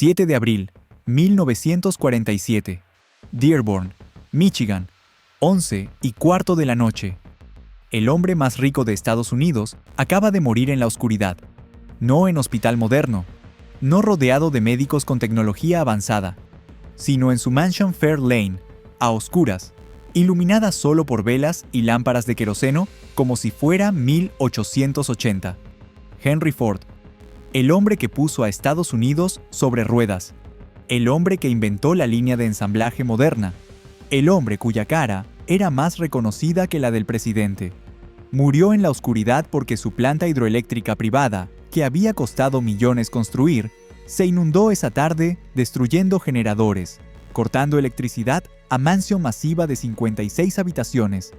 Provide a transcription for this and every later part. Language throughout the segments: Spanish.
7 de abril, 1947. Dearborn, Michigan, 11:15 de la noche. El hombre más rico de Estados Unidos acaba de morir en la oscuridad. No en hospital moderno, no rodeado de médicos con tecnología avanzada, sino en su mansión Fair Lane, a oscuras, iluminada solo por velas y lámparas de queroseno como si fuera 1880. Henry Ford, el hombre que puso a Estados Unidos sobre ruedas, el hombre que inventó la línea de ensamblaje moderna, el hombre cuya cara era más reconocida que la del presidente. Murió en la oscuridad porque su planta hidroeléctrica privada, que había costado millones construir, se inundó esa tarde destruyendo generadores, cortando electricidad a mansión masiva de 56 habitaciones.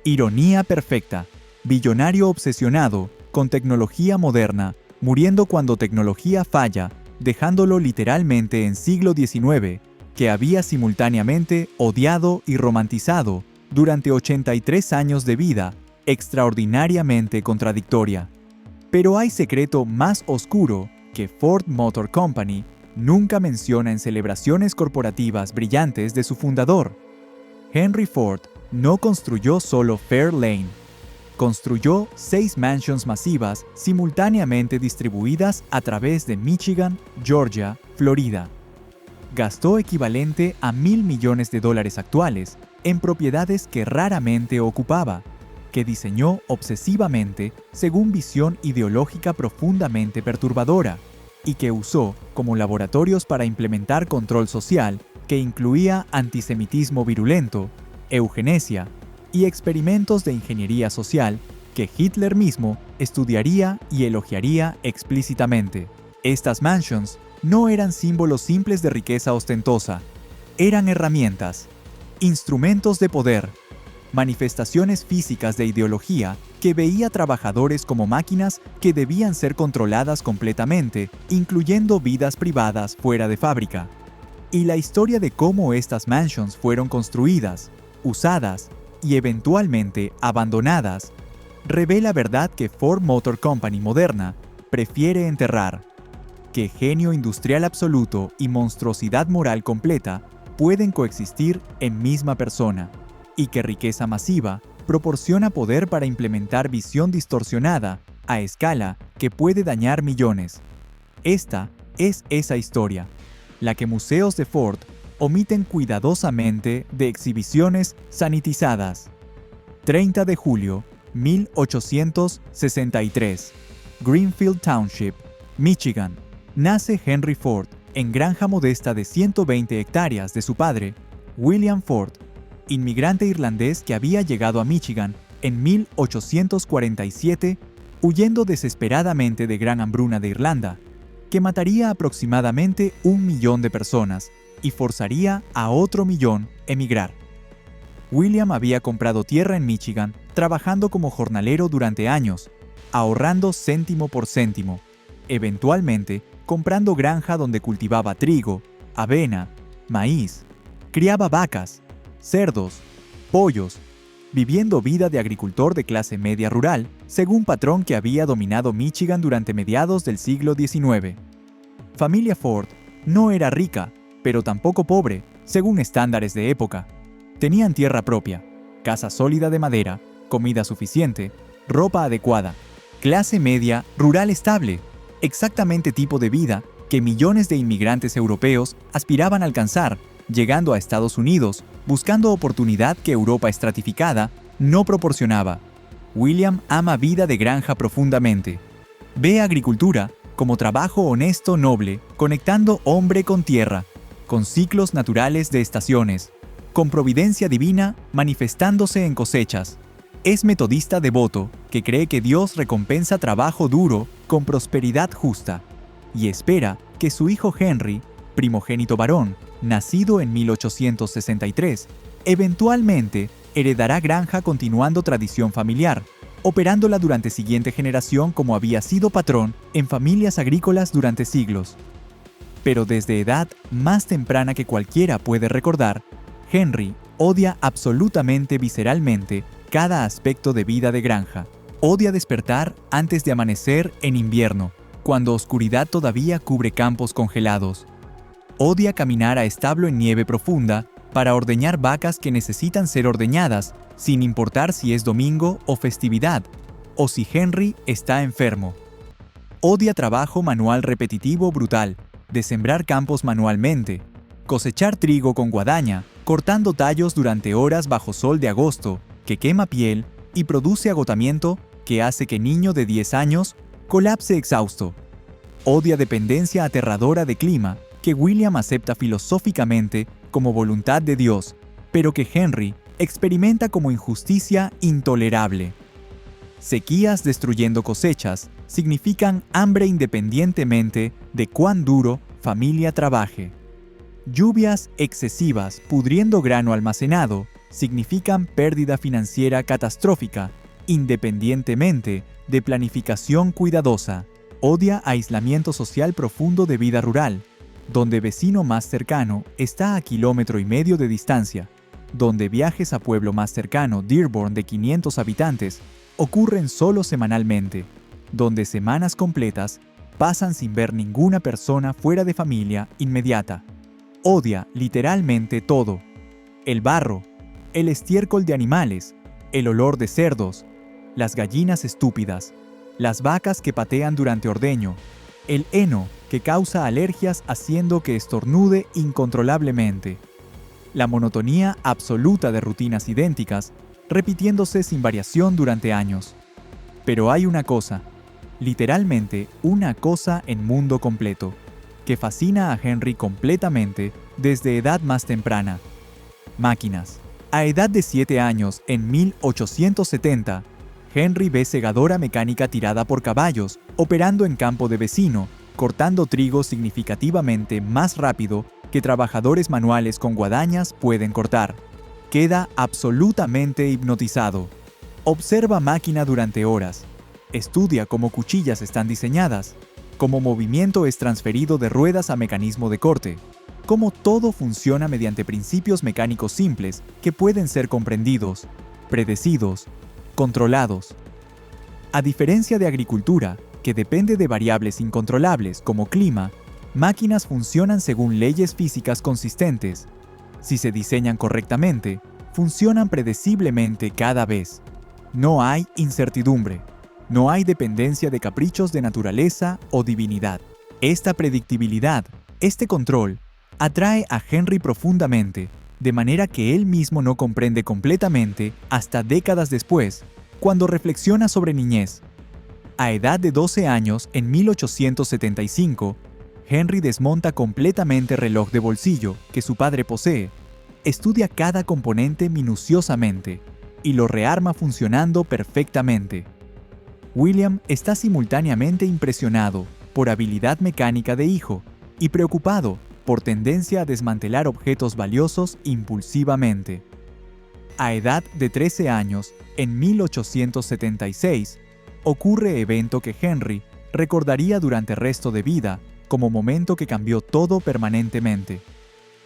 Ironía perfecta. Billonario obsesionado con tecnología moderna, muriendo cuando tecnología falla, dejándolo literalmente en siglo XIX, que había simultáneamente odiado y romantizado durante 83 años de vida, extraordinariamente contradictoria. Pero hay secreto más oscuro que Ford Motor Company nunca menciona en celebraciones corporativas brillantes de su fundador. Henry Ford no construyó solo Fair Lane. Construyó 6 mansions masivas simultáneamente distribuidas a través de Michigan, Georgia, Florida. Gastó equivalente a $1,000 millones actuales en propiedades que raramente ocupaba, que diseñó obsesivamente según visión ideológica profundamente perturbadora, y que usó como laboratorios para implementar control social que incluía antisemitismo virulento, eugenesia y experimentos de ingeniería social que Hitler mismo estudiaría y elogiaría explícitamente. Estas mansions no eran símbolos simples de riqueza ostentosa, eran herramientas, instrumentos de poder, manifestaciones físicas de ideología que veía trabajadores como máquinas que debían ser controladas completamente, incluyendo vidas privadas fuera de fábrica. Y la historia de cómo estas mansions fueron construidas, usadas y eventualmente abandonadas, revela verdad que Ford Motor Company moderna prefiere enterrar, que genio industrial absoluto y monstruosidad moral completa pueden coexistir en misma persona, y que riqueza masiva proporciona poder para implementar visión distorsionada a escala que puede dañar millones. Esta es esa historia, la que museos de Ford omiten cuidadosamente de exhibiciones sanitizadas. 30 de julio, 1863. Greenfield Township, Michigan. Nace Henry Ford en granja modesta de 120 hectáreas de su padre, William Ford, inmigrante irlandés que había llegado a Michigan en 1847, huyendo desesperadamente de gran hambruna de Irlanda, que mataría aproximadamente 1 millón de personas y forzaría a otro millón a emigrar. William había comprado tierra en Michigan, trabajando como jornalero durante años, ahorrando céntimo por céntimo, eventualmente comprando granja donde cultivaba trigo, avena, maíz, criaba vacas, cerdos, pollos, viviendo vida de agricultor de clase media rural, según patrón que había dominado Michigan durante mediados del siglo XIX. Familia Ford no era rica, pero tampoco pobre, según estándares de época. Tenían tierra propia, casa sólida de madera, comida suficiente, ropa adecuada, clase media rural estable, exactamente tipo de vida que millones de inmigrantes europeos aspiraban a alcanzar, llegando a Estados Unidos, buscando oportunidad que Europa estratificada no proporcionaba. William ama vida de granja profundamente. Ve agricultura como trabajo honesto noble, conectando hombre con tierra, con ciclos naturales de estaciones, con providencia divina manifestándose en cosechas. Es metodista devoto que cree que Dios recompensa trabajo duro con prosperidad justa, y espera que su hijo Henry, primogénito varón, nacido en 1863, eventualmente heredará granja continuando tradición familiar, operándola durante siguiente generación como había sido patrón en familias agrícolas durante siglos. Pero desde edad más temprana que cualquiera puede recordar, Henry odia absolutamente visceralmente cada aspecto de vida de granja. Odia despertar antes de amanecer en invierno, cuando oscuridad todavía cubre campos congelados. Odia caminar a establo en nieve profunda para ordeñar vacas que necesitan ser ordeñadas, sin importar si es domingo o festividad, o si Henry está enfermo. Odia trabajo manual repetitivo brutal, de sembrar campos manualmente, cosechar trigo con guadaña, cortando tallos durante horas bajo sol de agosto, que quema piel y produce agotamiento que hace que niño de 10 años colapse exhausto. Odia dependencia aterradora de clima, que William acepta filosóficamente como voluntad de Dios, pero que Henry experimenta como injusticia intolerable. Sequías destruyendo cosechas significan hambre independientemente de cuán duro familia trabaje. Lluvias excesivas pudriendo grano almacenado significan pérdida financiera catastrófica, independientemente de planificación cuidadosa. Odia aislamiento social profundo de vida rural, donde vecino más cercano está a 1,5 kilómetros de distancia, donde viajes a pueblo más cercano, Dearborn, de 500 habitantes, ocurren solo semanalmente, donde semanas completas pasan sin ver ninguna persona fuera de familia inmediata. Odia literalmente todo: el barro, el estiércol de animales, el olor de cerdos, las gallinas estúpidas, las vacas que patean durante ordeño, el heno que causa alergias haciendo que estornude incontrolablemente, la monotonía absoluta de rutinas idénticas, repitiéndose sin variación durante años. Pero hay una cosa, literalmente una cosa en mundo completo, que fascina a Henry completamente desde edad más temprana: máquinas. A edad de 7 años, en 1870, Henry ve segadora mecánica tirada por caballos, operando en campo de vecino, cortando trigo significativamente más rápido que trabajadores manuales con guadañas pueden cortar. Queda absolutamente hipnotizado. Observa máquina durante horas. Estudia cómo cuchillas están diseñadas, cómo movimiento es transferido de ruedas a mecanismo de corte, cómo todo funciona mediante principios mecánicos simples que pueden ser comprendidos, predecidos, controlados. A diferencia de agricultura, que depende de variables incontrolables como clima, máquinas funcionan según leyes físicas consistentes. Si se diseñan correctamente, funcionan predeciblemente cada vez. No hay incertidumbre. No hay dependencia de caprichos de naturaleza o divinidad. Esta predictibilidad, este control, atrae a Henry profundamente, de manera que él mismo no comprende completamente hasta décadas después, cuando reflexiona sobre niñez. A edad de 12 años, en 1875, Henry desmonta completamente el reloj de bolsillo que su padre posee, estudia cada componente minuciosamente y lo rearma funcionando perfectamente. William está simultáneamente impresionado por habilidad mecánica de hijo y preocupado por tendencia a desmantelar objetos valiosos impulsivamente. A edad de 13 años, en 1876, ocurre evento que Henry recordaría durante el resto de vida como momento que cambió todo permanentemente.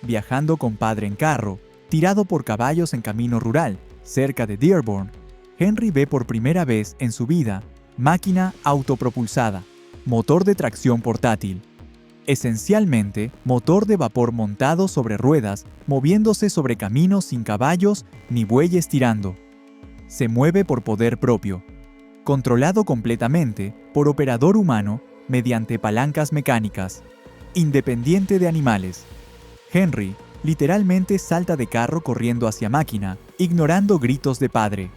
Viajando con padre en carro, tirado por caballos en camino rural, cerca de Dearborn, Henry ve por primera vez en su vida máquina autopropulsada, motor de tracción portátil. Esencialmente, motor de vapor montado sobre ruedas, moviéndose sobre caminos sin caballos ni bueyes tirando. Se mueve por poder propio, controlado completamente por operador humano mediante palancas mecánicas, independiente de animales. Henry literalmente salta de carro corriendo hacia máquina, ignorando gritos de padre.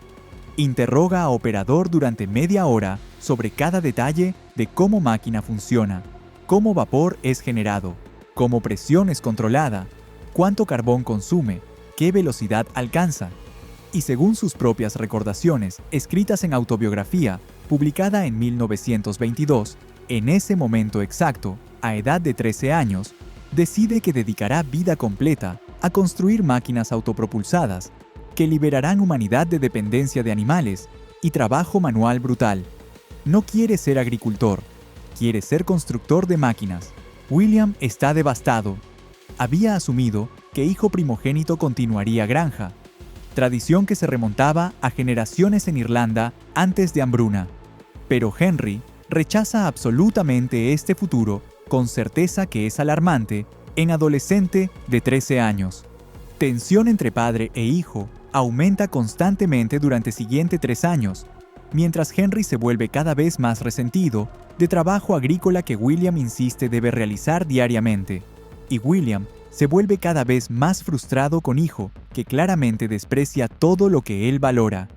Interroga a operador durante media hora sobre cada detalle de cómo máquina funciona, cómo vapor es generado, cómo presión es controlada, cuánto carbón consume, qué velocidad alcanza. Y según sus propias recordaciones, escritas en autobiografía, publicada en 1922, en ese momento exacto, a edad de 13 años, decide que dedicará vida completa a construir máquinas autopropulsadas que liberarán humanidad de dependencia de animales y trabajo manual brutal. No quiere ser agricultor, quiere ser constructor de máquinas. William está devastado. Había asumido que hijo primogénito continuaría granja, tradición que se remontaba a generaciones en Irlanda antes de hambruna. Pero Henry rechaza absolutamente este futuro con certeza que es alarmante en adolescente de 13 años. Tensión entre padre e hijo aumenta constantemente durante siguientes 3 años, mientras Henry se vuelve cada vez más resentido de trabajo agrícola que William insiste debe realizar diariamente, y William se vuelve cada vez más frustrado con hijo, que claramente desprecia todo lo que él valora.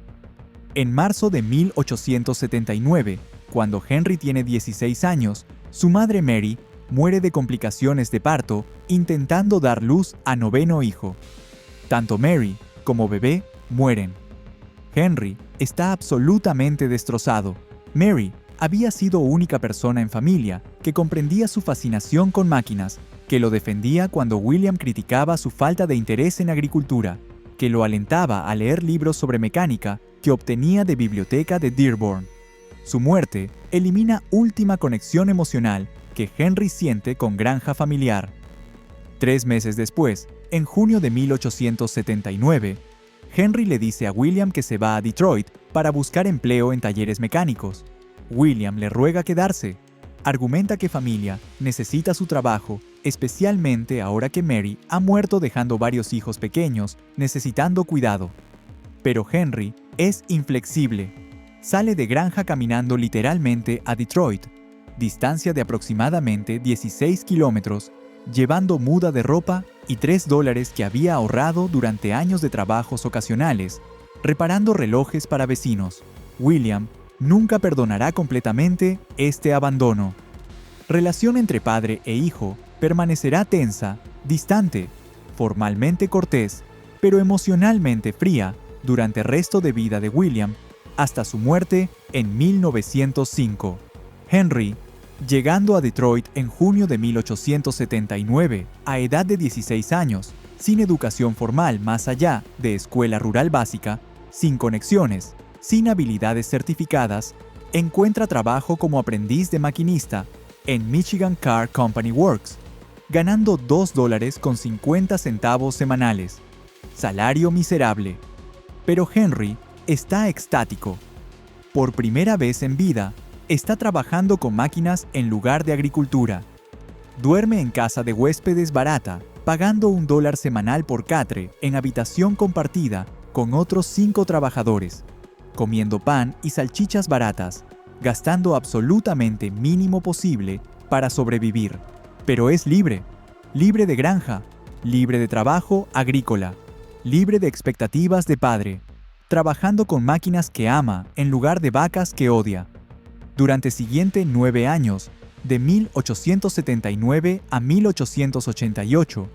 En marzo de 1879, cuando Henry tiene 16 años, su madre Mary muere de complicaciones de parto intentando dar luz a 9º hijo. Tanto Mary como bebé mueren. Henry está absolutamente destrozado. Mary había sido única persona en familia que comprendía su fascinación con máquinas, que lo defendía cuando William criticaba su falta de interés en agricultura, que lo alentaba a leer libros sobre mecánica que obtenía de biblioteca de Dearborn. Su muerte elimina última conexión emocional que Henry siente con granja familiar. 3 meses después, en junio de 1879, Henry le dice a William que se va a Detroit para buscar empleo en talleres mecánicos. William le ruega quedarse. Argumenta que familia necesita su trabajo, especialmente ahora que Mary ha muerto dejando varios hijos pequeños necesitando cuidado. Pero Henry es inflexible. Sale de granja caminando literalmente a Detroit, distancia de aproximadamente 16 kilómetros, llevando muda de ropa y $3 que había ahorrado durante años de trabajos ocasionales, reparando relojes para vecinos. William nunca perdonará completamente este abandono. Relación entre padre e hijo permanecerá tensa, distante, formalmente cortés, pero emocionalmente fría durante el resto de vida de William hasta su muerte en 1905. Henry, llegando a Detroit en junio de 1879, a edad de 16 años, sin educación formal más allá de escuela rural básica, sin conexiones, sin habilidades certificadas, encuentra trabajo como aprendiz de maquinista en Michigan Car Company Works, ganando $2.50 semanales. Salario miserable. Pero Henry está extático. Por primera vez en vida, está trabajando con máquinas en lugar de agricultura. Duerme en casa de huéspedes barata, pagando $1 semanal por catre en habitación compartida con otros 5 trabajadores, comiendo pan y salchichas baratas, gastando absolutamente mínimo posible para sobrevivir. Pero es libre, libre de granja, libre de trabajo agrícola, libre de expectativas de padre, trabajando con máquinas que ama en lugar de vacas que odia. Durante siguiente 9 años, de 1879 a 1888,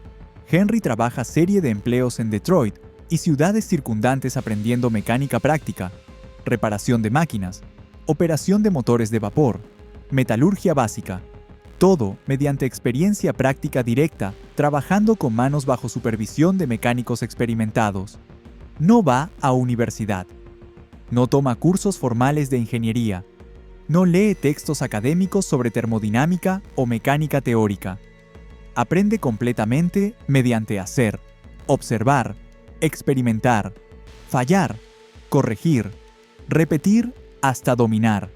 Henry trabaja serie de empleos en Detroit y ciudades circundantes aprendiendo mecánica práctica, reparación de máquinas, operación de motores de vapor, metalurgia básica, todo mediante experiencia práctica directa, trabajando con manos bajo supervisión de mecánicos experimentados. No va a universidad. No toma cursos formales de ingeniería. No lee textos académicos sobre termodinámica o mecánica teórica. Aprende completamente mediante hacer, observar, experimentar, fallar, corregir, repetir hasta dominar.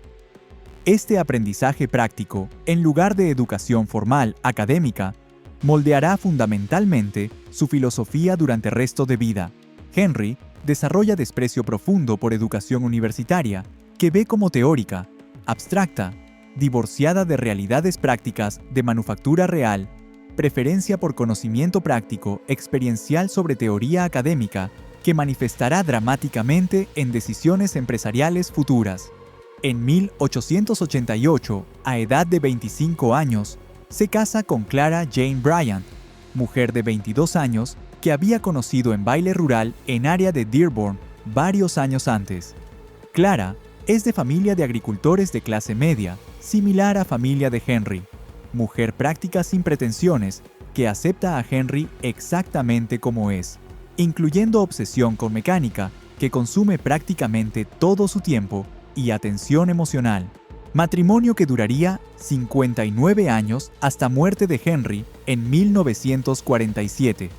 Este aprendizaje práctico, en lugar de educación formal académica, moldeará fundamentalmente su filosofía durante el resto de vida. Henry desarrolla desprecio profundo por educación universitaria, que ve como teórica, abstracta, divorciada de realidades prácticas de manufactura real, preferencia por conocimiento práctico experiencial sobre teoría académica, que manifestará dramáticamente en decisiones empresariales futuras. En 1888, a edad de 25 años, se casa con Clara Jane Bryant, mujer de 22 años que había conocido en baile rural en área de Dearborn varios años antes. Clara es de familia de agricultores de clase media, similar a familia de Henry, mujer práctica sin pretensiones que acepta a Henry exactamente como es, incluyendo obsesión con mecánica que consume prácticamente todo su tiempo y atención emocional. Matrimonio que duraría 59 años hasta muerte de Henry en 1947.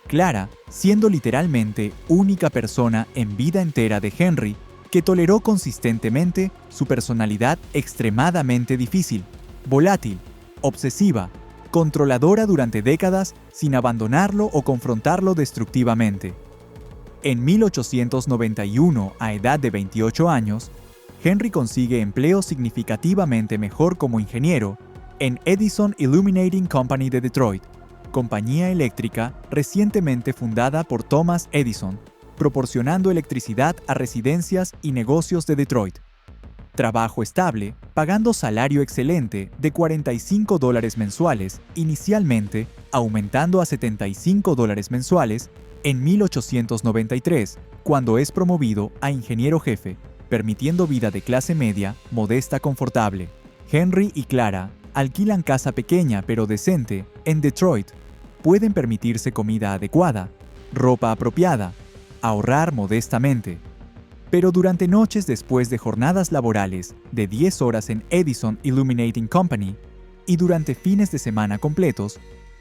Clara, siendo literalmente única persona en vida entera de Henry, que toleró consistentemente su personalidad extremadamente difícil, volátil, obsesiva, controladora durante décadas sin abandonarlo o confrontarlo destructivamente. En 1891, a edad de 28 años, Henry consigue empleo significativamente mejor como ingeniero en Edison Illuminating Company de Detroit, compañía eléctrica recientemente fundada por Thomas Edison, proporcionando electricidad a residencias y negocios de Detroit. Trabajo estable, pagando salario excelente de $45 mensuales inicialmente, aumentando a $75 mensuales en 1893, cuando es promovido a ingeniero jefe, permitiendo vida de clase media, modesta, confortable. Henry y Clara alquilan casa pequeña pero decente en Detroit. Pueden permitirse comida adecuada, ropa apropiada, ahorrar modestamente. Pero durante noches después de jornadas laborales de 10 horas en Edison Illuminating Company y durante fines de semana completos,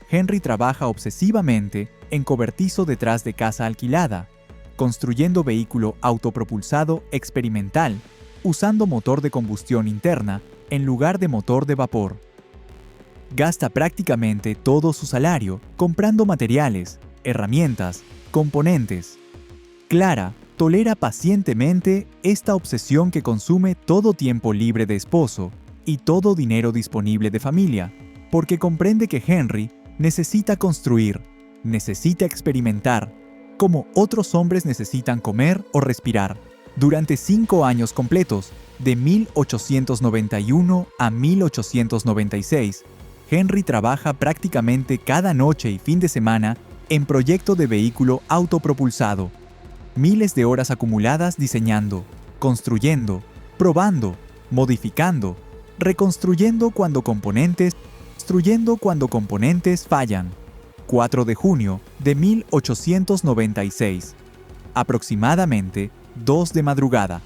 Henry trabaja obsesivamente en cobertizo detrás de casa alquilada, construyendo vehículo autopropulsado experimental, usando motor de combustión interna en lugar de motor de vapor. Gasta prácticamente todo su salario comprando materiales, herramientas, componentes. Clara tolera pacientemente esta obsesión que consume todo tiempo libre de esposo y todo dinero disponible de familia, porque comprende que Henry necesita construir, necesita experimentar, como otros hombres necesitan comer o respirar. Durante 5 años completos, de 1891 a 1896, Henry trabaja prácticamente cada noche y fin de semana en proyecto de vehículo autopropulsado. Miles de horas acumuladas diseñando, construyendo, probando, modificando, reconstruyendo cuando componentes fallan. 4 de junio de 1896. Aproximadamente 2 de madrugada.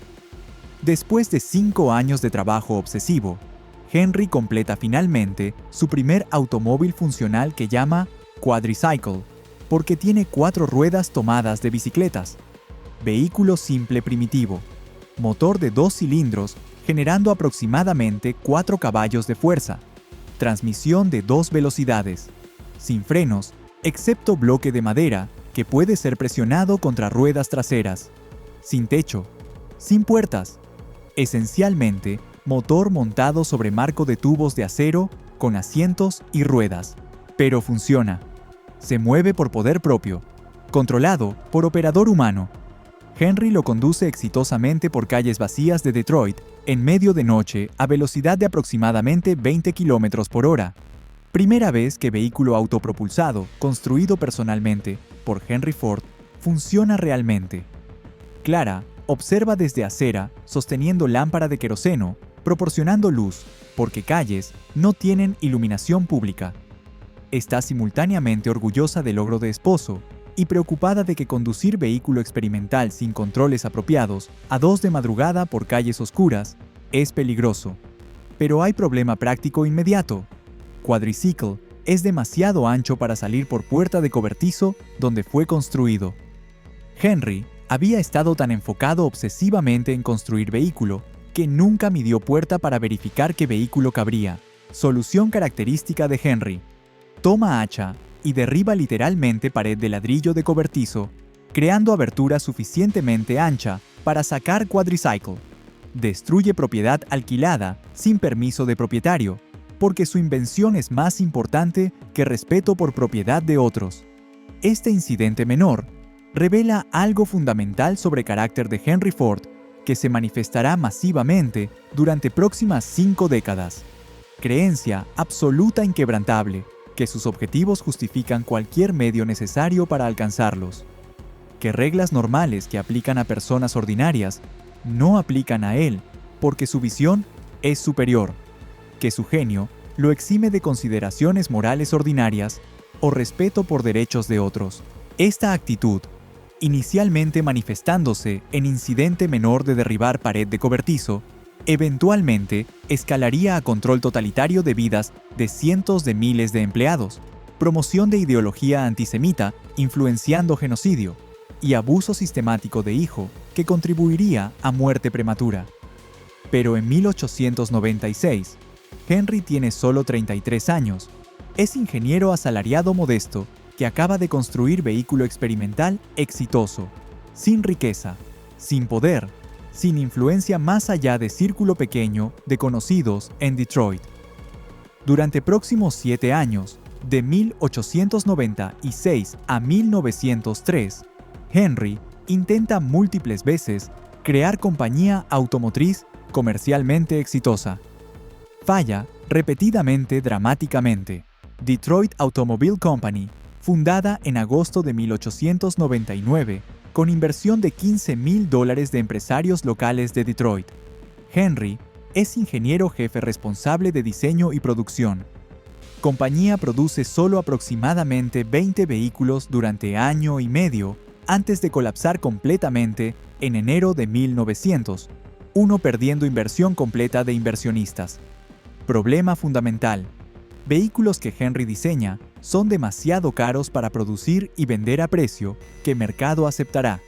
Después de 5 años de trabajo obsesivo, Henry completa finalmente su primer automóvil funcional que llama Quadricycle, porque tiene 4 ruedas tomadas de bicicletas. Vehículo simple primitivo. Motor de 2 cilindros generando aproximadamente 4 caballos de fuerza. Transmisión de 2 velocidades. Sin frenos, excepto bloque de madera que puede ser presionado contra ruedas traseras. Sin techo. Sin puertas. Esencialmente, motor montado sobre marco de tubos de acero con asientos y ruedas. Pero funciona. Se mueve por poder propio. Controlado por operador humano. Henry lo conduce exitosamente por calles vacías de Detroit en medio de noche a velocidad de aproximadamente 20 km por hora. Primera vez que vehículo autopropulsado, construido personalmente por Henry Ford, funciona realmente. Clara observa desde acera, sosteniendo lámpara de queroseno, proporcionando luz, porque calles no tienen iluminación pública. Está simultáneamente orgullosa del logro de esposo y preocupada de que conducir vehículo experimental sin controles apropiados a 2 de madrugada por calles oscuras es peligroso. Pero hay problema práctico inmediato. Quadricycle es demasiado ancho para salir por puerta de cobertizo donde fue construido. Henry había estado tan enfocado obsesivamente en construir vehículo que nunca midió puerta para verificar qué vehículo cabría. Solución característica de Henry. Toma hacha y derriba literalmente pared de ladrillo de cobertizo, creando abertura suficientemente ancha para sacar Quadricycle. Destruye propiedad alquilada sin permiso de propietario, porque su invención es más importante que respeto por propiedad de otros. Este incidente menor revela algo fundamental sobre carácter de Henry Ford que se manifestará masivamente durante próximas 5 décadas. Creencia absoluta inquebrantable que sus objetivos justifican cualquier medio necesario para alcanzarlos. Que reglas normales que aplican a personas ordinarias no aplican a él porque su visión es superior. Que su genio lo exime de consideraciones morales ordinarias o respeto por derechos de otros. Esta actitud, inicialmente manifestándose en incidente menor de derribar pared de cobertizo, eventualmente escalaría a control totalitario de vidas de cientos de miles de empleados, promoción de ideología antisemita influenciando genocidio y abuso sistemático de hijo que contribuiría a muerte prematura. Pero en 1896, Henry tiene solo 33 años Es ingeniero asalariado modesto que acaba de construir vehículo experimental exitoso, sin riqueza, sin poder, sin influencia más allá de círculo pequeño de conocidos en Detroit. Durante próximos 7 años, de 1896 a 1903, Henry intenta múltiples veces crear compañía automotriz comercialmente exitosa. Falla repetidamente dramáticamente. Detroit Automobile Company, fundada en agosto de 1899, con inversión de $15,000 de empresarios locales de Detroit. Henry es ingeniero jefe responsable de diseño y producción. Compañía produce solo aproximadamente 20 vehículos durante año y medio antes de colapsar completamente en enero de 1900, uno perdiendo inversión completa de inversionistas. Problema fundamental. Vehículos que Henry diseña son demasiado caros para producir y vender a precio que mercado aceptará.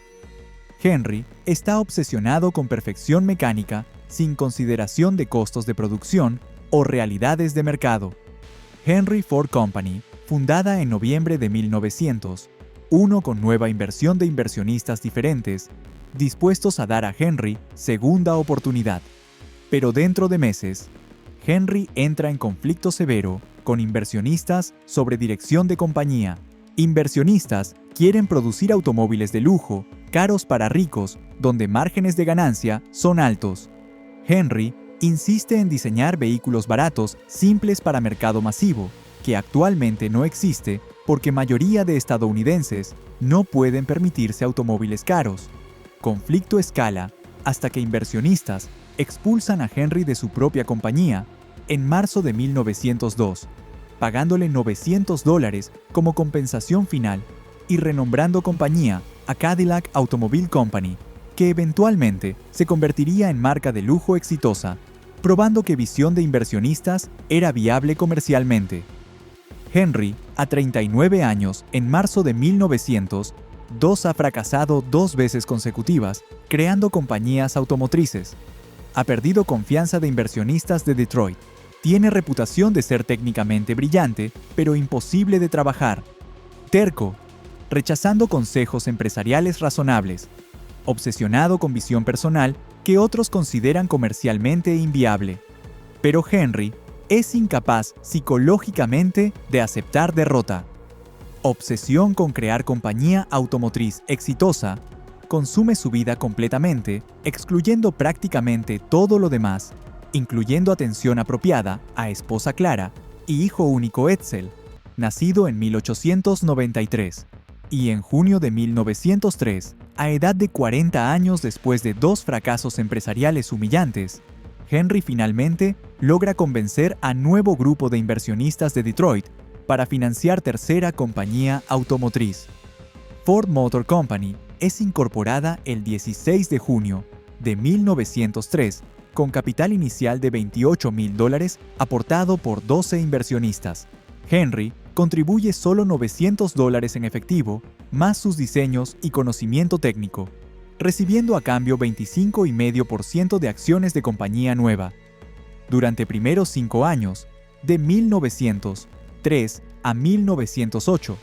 Henry está obsesionado con perfección mecánica sin consideración de costos de producción o realidades de mercado. Henry Ford Company, fundada en noviembre de 1900, uno con nueva inversión de inversionistas diferentes, dispuestos a dar a Henry segunda oportunidad. Pero dentro de meses, Henry entra en conflicto severo con inversionistas sobre dirección de compañía. Inversionistas quieren producir automóviles de lujo, caros para ricos, donde márgenes de ganancia son altos. Henry insiste en diseñar vehículos baratos, simples para mercado masivo, que actualmente no existe porque mayoría de estadounidenses no pueden permitirse automóviles caros. Conflicto escala hasta que inversionistas expulsan a Henry de su propia compañía en marzo de 1902, pagándole $900 como compensación final y renombrando compañía a Cadillac Automobile Company, que eventualmente se convertiría en marca de lujo exitosa, probando que visión de inversionistas era viable comercialmente. Henry, a 39 años, en marzo de 1900, ha fracasado 2 veces consecutivas creando compañías automotrices. Ha perdido confianza de inversionistas de Detroit. Tiene reputación de ser técnicamente brillante, pero imposible de trabajar. Terco, rechazando consejos empresariales razonables. Obsesionado con visión personal que otros consideran comercialmente inviable. Pero Henry es incapaz psicológicamente de aceptar derrota. Obsesión con crear compañía automotriz exitosa, consume su vida completamente, excluyendo prácticamente todo lo demás, incluyendo atención apropiada a esposa Clara y hijo único Edsel, nacido en 1893, y en junio de 1903, a edad de 40 años después de 2 fracasos empresariales humillantes, Henry finalmente logra convencer a nuevo grupo de inversionistas de Detroit para financiar tercera compañía automotriz. Ford Motor Company es incorporada el 16 de junio de 1903 con capital inicial de $28,000 aportado por 12 inversionistas. Henry contribuye solo $900 en efectivo, más sus diseños y conocimiento técnico, recibiendo a cambio 25,5% de acciones de compañía nueva. Durante primeros 5 años, de 1903 a 1908,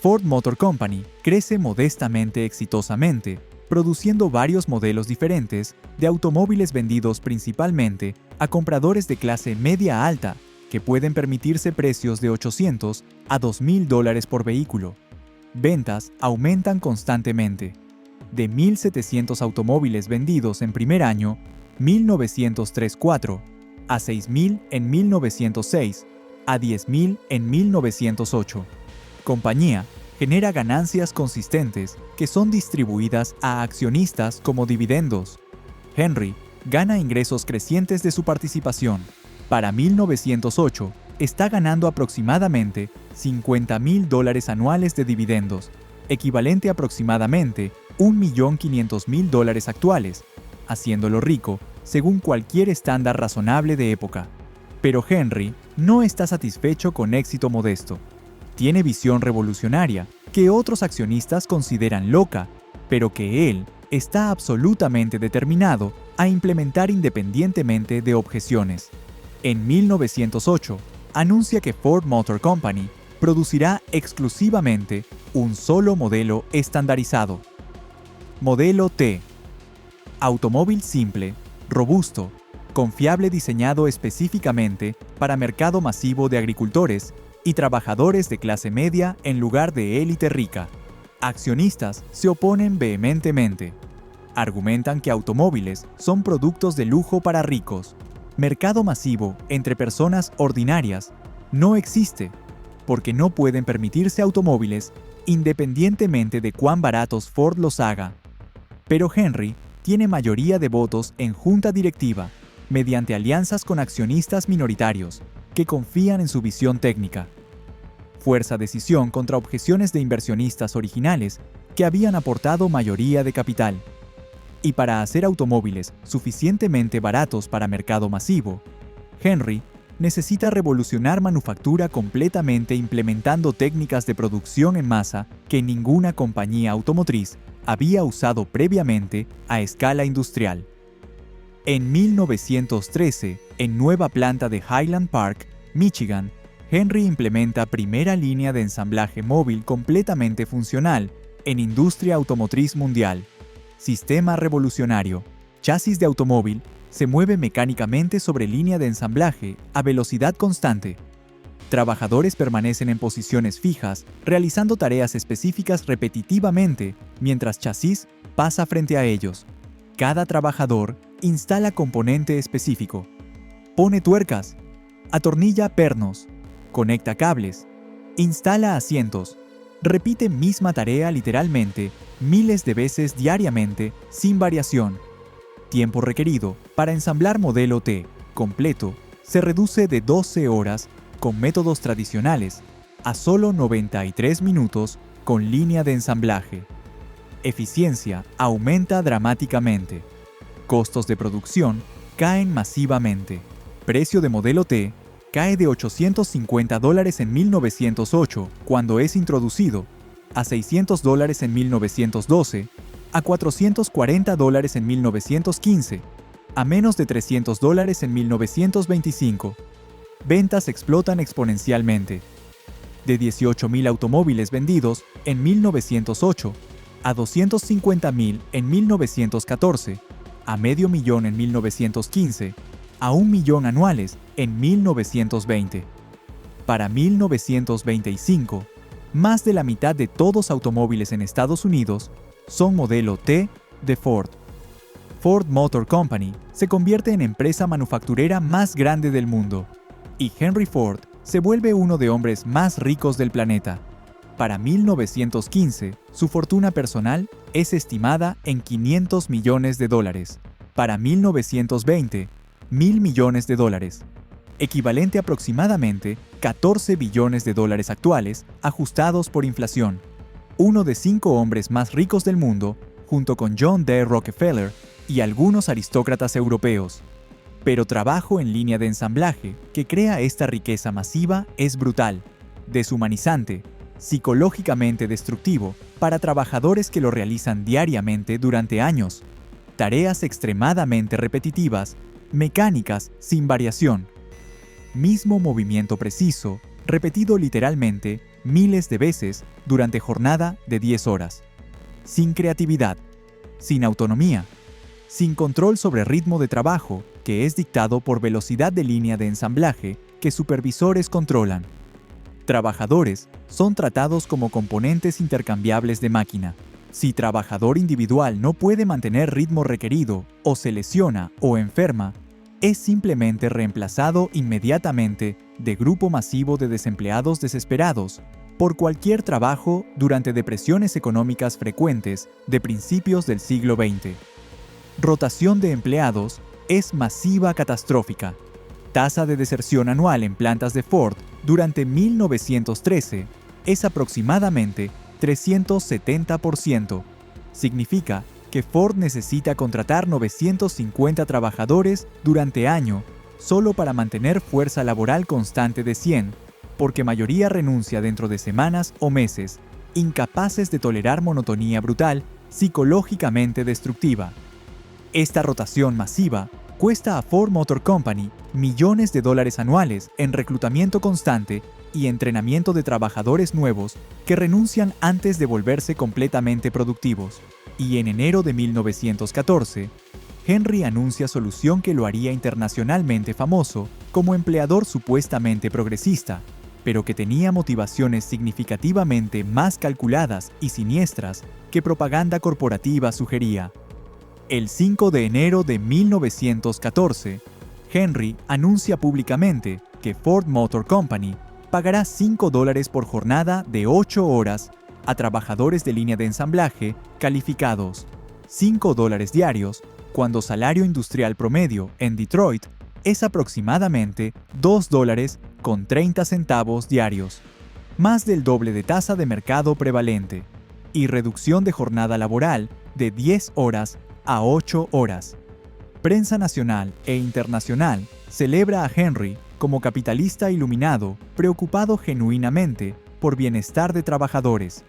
Ford Motor Company crece modestamente exitosamente, produciendo varios modelos diferentes de automóviles vendidos principalmente a compradores de clase media-alta que pueden permitirse precios de $800 a $2,000 por vehículo. Ventas aumentan constantemente. De 1,700 automóviles vendidos en primer año, 1903-4, a 6,000 en 1906, a 10,000 en 1908. Compañía genera ganancias consistentes que son distribuidas a accionistas como dividendos. Henry gana ingresos crecientes de su participación. Para 1908, está ganando aproximadamente $50,000 anuales de dividendos, equivalente a aproximadamente $1,500,000 actuales, haciéndolo rico según cualquier estándar razonable de época. Pero Henry no está satisfecho con éxito modesto. Tiene visión revolucionaria que otros accionistas consideran loca, pero que él está absolutamente determinado a implementar independientemente de objeciones. En 1908, anuncia que Ford Motor Company producirá exclusivamente un solo modelo estandarizado. Modelo T. Automóvil simple, robusto, confiable, diseñado específicamente para mercado masivo de agricultores y trabajadores de clase media en lugar de élite rica. Accionistas se oponen vehementemente. Argumentan que automóviles son productos de lujo para ricos. Mercado masivo entre personas ordinarias no existe, porque no pueden permitirse automóviles independientemente de cuán baratos Ford los haga. Pero Henry tiene mayoría de votos en junta directiva, mediante alianzas con accionistas minoritarios, que confían en su visión técnica. Fuerza decisión contra objeciones de inversionistas originales que habían aportado mayoría de capital. Y para hacer automóviles suficientemente baratos para mercado masivo, Henry necesita revolucionar manufactura completamente implementando técnicas de producción en masa que ninguna compañía automotriz había usado previamente a escala industrial. En 1913, en nueva planta de Highland Park, Michigan, Henry implementa primera línea de ensamblaje móvil completamente funcional en industria automotriz mundial. Sistema revolucionario. Chasis de automóvil se mueve mecánicamente sobre línea de ensamblaje a velocidad constante. Trabajadores permanecen en posiciones fijas, realizando tareas específicas repetitivamente, mientras chasis pasa frente a ellos. Cada trabajador instala componente específico. Pone tuercas, atornilla pernos, conecta cables, instala asientos. Repite misma tarea literalmente miles de veces diariamente sin variación. Tiempo requerido para ensamblar modelo T completo se reduce de 12 horas con métodos tradicionales a solo 93 minutos con línea de ensamblaje. Eficiencia aumenta dramáticamente. Costos de producción caen masivamente. Precio de modelo T cae de $850 en 1908, cuando es introducido, a $600 en 1912, a $440 en 1915, a menos de $300 en 1925. Ventas explotan exponencialmente. De 18,000 automóviles vendidos en 1908, a 250,000 en 1914, a 500,000 en 1915, a 1,000,000 anuales en 1920. Para 1925, más de la mitad de todos automóviles en Estados Unidos son modelo T de Ford. Ford Motor Company se convierte en empresa manufacturera más grande del mundo, y Henry Ford se vuelve uno de hombres más ricos del planeta. Para 1915, su fortuna personal es estimada en $500 millones. Para 1920, $1,000 millones, equivalente a aproximadamente $14 billones actuales ajustados por inflación. Uno de 5 hombres más ricos del mundo, junto con John D. Rockefeller y algunos aristócratas europeos. Pero trabajo en línea de ensamblaje que crea esta riqueza masiva es brutal, deshumanizante, psicológicamente destructivo para trabajadores que lo realizan diariamente durante años. Tareas extremadamente repetitivas, mecánicas sin variación. Mismo movimiento preciso, repetido literalmente miles de veces durante jornada de 10 horas. Sin creatividad, sin autonomía, sin control sobre ritmo de trabajo que es dictado por velocidad de línea de ensamblaje que supervisores controlan. Trabajadores son tratados como componentes intercambiables de máquina. Si trabajador individual no puede mantener ritmo requerido, o se lesiona o enferma, es simplemente reemplazado inmediatamente de grupo masivo de desempleados desesperados por cualquier trabajo durante depresiones económicas frecuentes de principios del siglo XX. Rotación de empleados es masiva catastrófica. Tasa de deserción anual en plantas de Ford durante 1913 es aproximadamente 370%. Significa que Ford necesita contratar 950 trabajadores durante año solo para mantener fuerza laboral constante de 100, porque mayoría renuncia dentro de semanas o meses, incapaces de tolerar monotonía brutal, psicológicamente destructiva. Esta rotación masiva cuesta a Ford Motor Company millones de dólares anuales en reclutamiento constante y entrenamiento de trabajadores nuevos que renuncian antes de volverse completamente productivos. Y en enero de 1914, Henry anuncia solución que lo haría internacionalmente famoso como empleador supuestamente progresista, pero que tenía motivaciones significativamente más calculadas y siniestras que propaganda corporativa sugería. El 5 de enero de 1914, Henry anuncia públicamente que Ford Motor Company pagará $5 por jornada de 8 horas a trabajadores de línea de ensamblaje calificados, $5 diarios, cuando salario industrial promedio en Detroit es aproximadamente $2.30 diarios, más del doble de tasa de mercado prevalente, y reducción de jornada laboral de 10 horas a 8 horas. Prensa nacional e internacional celebra a Henry como capitalista iluminado, preocupado genuinamente por bienestar de trabajadores.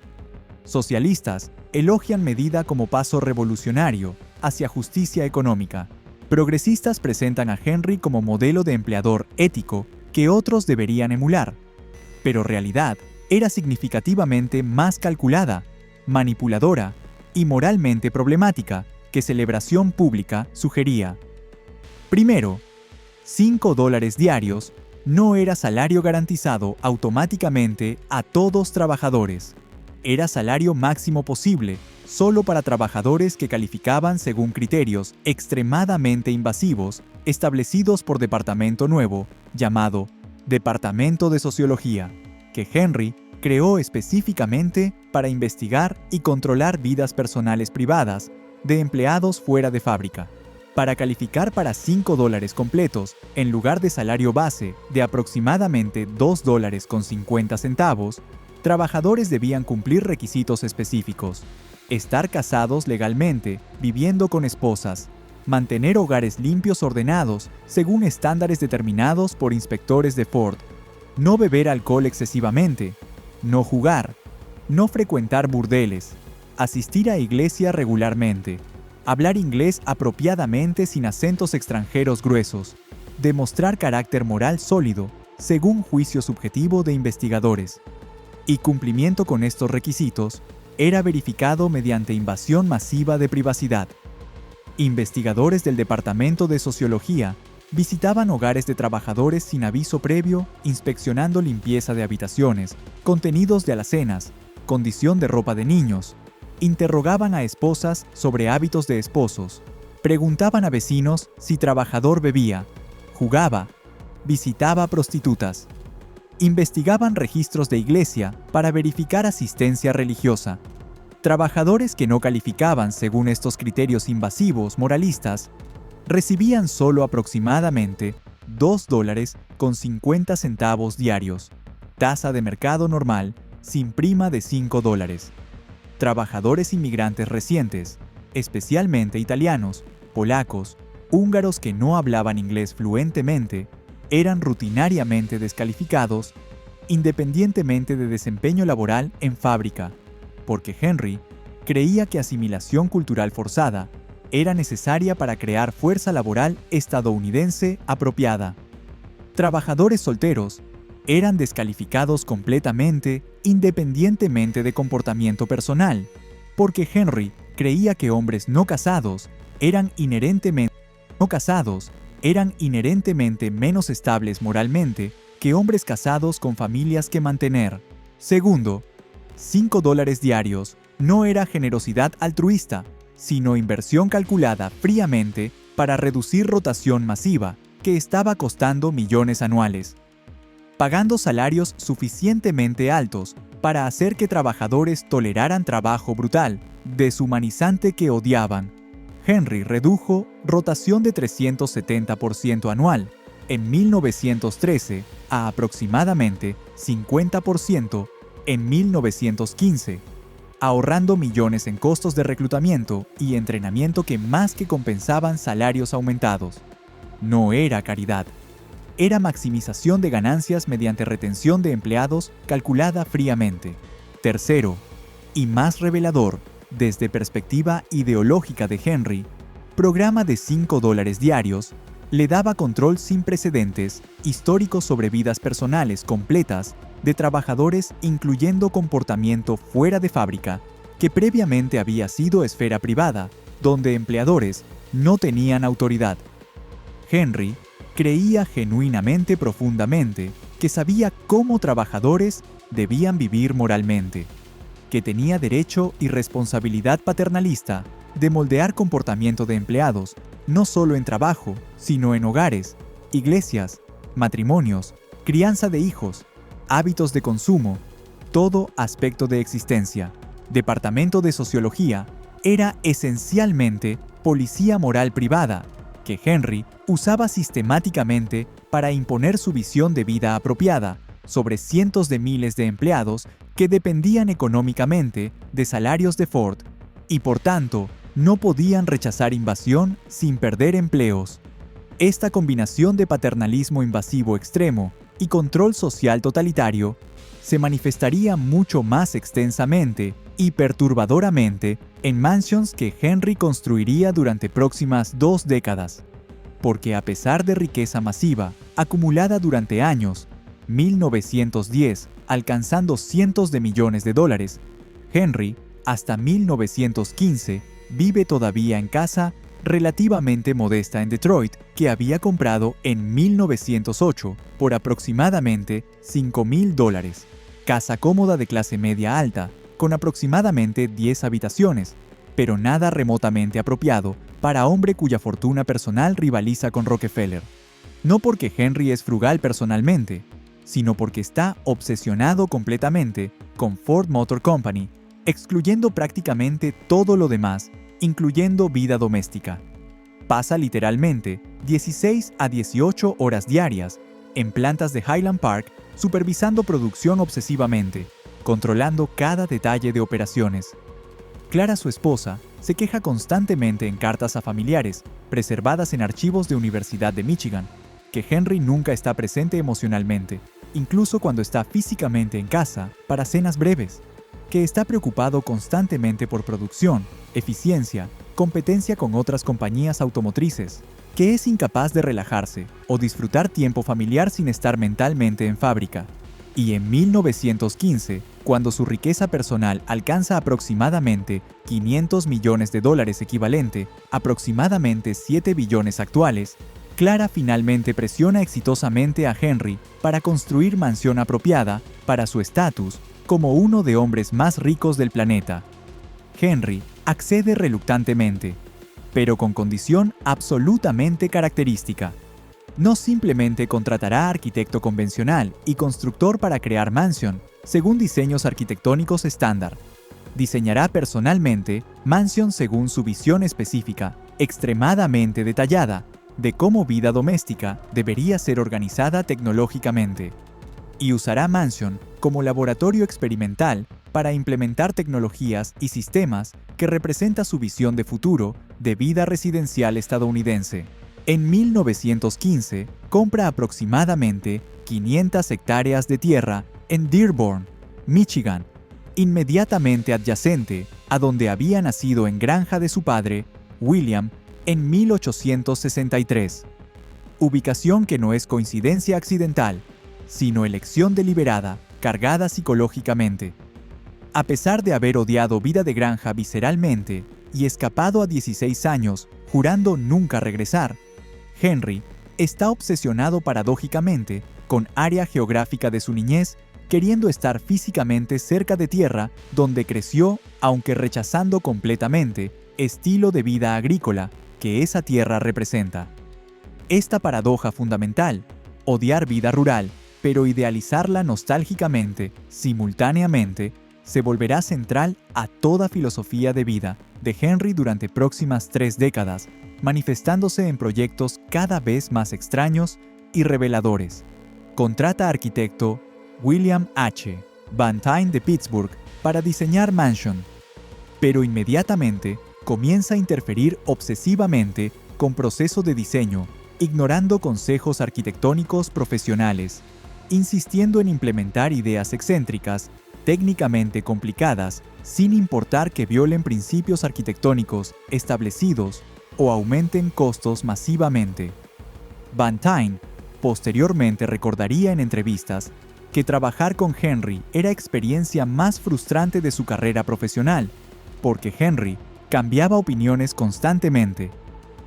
Socialistas elogian medida como paso revolucionario hacia justicia económica. Progresistas presentan a Henry como modelo de empleador ético que otros deberían emular. Pero realidad era significativamente más calculada, manipuladora y moralmente problemática que celebración pública sugería. Primero, $5 diarios no era salario garantizado automáticamente a todos trabajadores. Era salario máximo posible solo para trabajadores que calificaban según criterios extremadamente invasivos establecidos por Departamento Nuevo, llamado Departamento de Sociología, que Henry creó específicamente para investigar y controlar vidas personales privadas de empleados fuera de fábrica. Para calificar para $5 completos, en lugar de salario base de aproximadamente $2.50, trabajadores debían cumplir requisitos específicos: estar casados legalmente, viviendo con esposas, mantener hogares limpios ordenados según estándares determinados por inspectores de Ford, no beber alcohol excesivamente, no jugar, no frecuentar burdeles, asistir a iglesia regularmente, hablar inglés apropiadamente sin acentos extranjeros gruesos, demostrar carácter moral sólido, según juicio subjetivo de investigadores. Y cumplimiento con estos requisitos era verificado mediante invasión masiva de privacidad. Investigadores del Departamento de Sociología visitaban hogares de trabajadores sin aviso previo, inspeccionando limpieza de habitaciones, contenidos de alacenas, condición de ropa de niños, interrogaban a esposas sobre hábitos de esposos, preguntaban a vecinos si trabajador bebía, jugaba, visitaba prostitutas. Investigaban registros de iglesia para verificar asistencia religiosa. Trabajadores que no calificaban según estos criterios invasivos moralistas recibían solo aproximadamente $2.50 diarios, tasa de mercado normal, sin prima de $5. Trabajadores inmigrantes recientes, especialmente italianos, polacos, húngaros que no hablaban inglés fluentemente, eran rutinariamente descalificados independientemente de desempeño laboral en fábrica, porque Henry creía que asimilación cultural forzada era necesaria para crear fuerza laboral estadounidense apropiada. Trabajadores solteros eran descalificados completamente independientemente de comportamiento personal, porque Henry creía que hombres no casados eran inherentemente menos estables moralmente que hombres casados con familias que mantener. Segundo, $5 diarios no era generosidad altruista, sino inversión calculada fríamente para reducir rotación masiva que estaba costando millones anuales, pagando salarios suficientemente altos para hacer que trabajadores toleraran trabajo brutal, deshumanizante que odiaban. Henry redujo rotación de 370% anual en 1913 a aproximadamente 50% en 1915, ahorrando millones en costos de reclutamiento y entrenamiento que más que compensaban salarios aumentados. No era caridad. Era maximización de ganancias mediante retención de empleados calculada fríamente. Tercero, y más revelador, desde perspectiva ideológica de Henry, programa de $5 diarios le daba control sin precedentes, histórico sobre vidas personales completas de trabajadores, incluyendo comportamiento fuera de fábrica, que previamente había sido esfera privada, donde empleadores no tenían autoridad. Henry creía genuinamente profundamente que sabía cómo trabajadores debían vivir moralmente, que tenía derecho y responsabilidad paternalista de moldear comportamiento de empleados, no solo en trabajo, sino en hogares, iglesias, matrimonios, crianza de hijos, hábitos de consumo, todo aspecto de existencia. Departamento de Sociología era esencialmente policía moral privada, que Henry usaba sistemáticamente para imponer su visión de vida apropiada sobre cientos de miles de empleados que dependían económicamente de salarios de Ford y por tanto no podían rechazar invasión sin perder empleos. Esta combinación de paternalismo invasivo extremo y control social totalitario se manifestaría mucho más extensamente y perturbadoramente en mansions que Henry construiría durante próximas 2 décadas. Porque a pesar de riqueza masiva acumulada durante años, 1910 alcanzando cientos de millones de dólares, Henry, hasta 1915, vive todavía en casa relativamente modesta en Detroit que había comprado en 1908 por aproximadamente $5,000. Casa cómoda de clase media alta, con aproximadamente 10 habitaciones, pero nada remotamente apropiado para hombre cuya fortuna personal rivaliza con Rockefeller. No porque Henry es frugal personalmente, sino porque está obsesionado completamente con Ford Motor Company, excluyendo prácticamente todo lo demás, incluyendo vida doméstica. Pasa literalmente 16 a 18 horas diarias en plantas de Highland Park supervisando producción obsesivamente, controlando cada detalle de operaciones. Clara, su esposa, se queja constantemente en cartas a familiares, preservadas en archivos de Universidad de Michigan, que Henry nunca está presente emocionalmente, incluso cuando está físicamente en casa para cenas breves, que está preocupado constantemente por producción, eficiencia, competencia con otras compañías automotrices, que es incapaz de relajarse o disfrutar tiempo familiar sin estar mentalmente en fábrica. Y en 1915, cuando su riqueza personal alcanza aproximadamente $500 millones equivalente, aproximadamente 7 billones actuales, Clara finalmente presiona exitosamente a Henry para construir mansión apropiada para su estatus como uno de hombres más ricos del planeta. Henry accede reluctantemente, pero con condición absolutamente característica. No simplemente contratará arquitecto convencional y constructor para crear mansión, según diseños arquitectónicos estándar. Diseñará personalmente mansión según su visión específica, extremadamente detallada, de cómo vida doméstica debería ser organizada tecnológicamente. Y usará mansión como laboratorio experimental para implementar tecnologías y sistemas que representa su visión de futuro de vida residencial estadounidense. En 1915, compra aproximadamente 500 hectáreas de tierra en Dearborn, Michigan, inmediatamente adyacente a donde había nacido en granja de su padre, William, en 1863. Ubicación que no es coincidencia accidental, sino elección deliberada, cargada psicológicamente. A pesar de haber odiado vida de granja visceralmente y escapado a 16 años jurando nunca regresar, Henry está obsesionado paradójicamente con área geográfica de su niñez, queriendo estar físicamente cerca de tierra donde creció, aunque rechazando completamente estilo de vida agrícola que esa tierra representa. Esta paradoja fundamental, odiar vida rural, pero idealizarla nostálgicamente, simultáneamente, se volverá central a toda filosofía de vida de Henry durante próximas 3 décadas, manifestándose en proyectos cada vez más extraños y reveladores. Contrata arquitecto William H. Bantine de Pittsburgh para diseñar mansion, pero inmediatamente comienza a interferir obsesivamente con proceso de diseño, ignorando consejos arquitectónicos profesionales, insistiendo en implementar ideas excéntricas, técnicamente complicadas, sin importar que violen principios arquitectónicos establecidos o aumenten costos masivamente. Van Tine posteriormente recordaría en entrevistas que trabajar con Henry era la experiencia más frustrante de su carrera profesional, porque Henry cambiaba opiniones constantemente,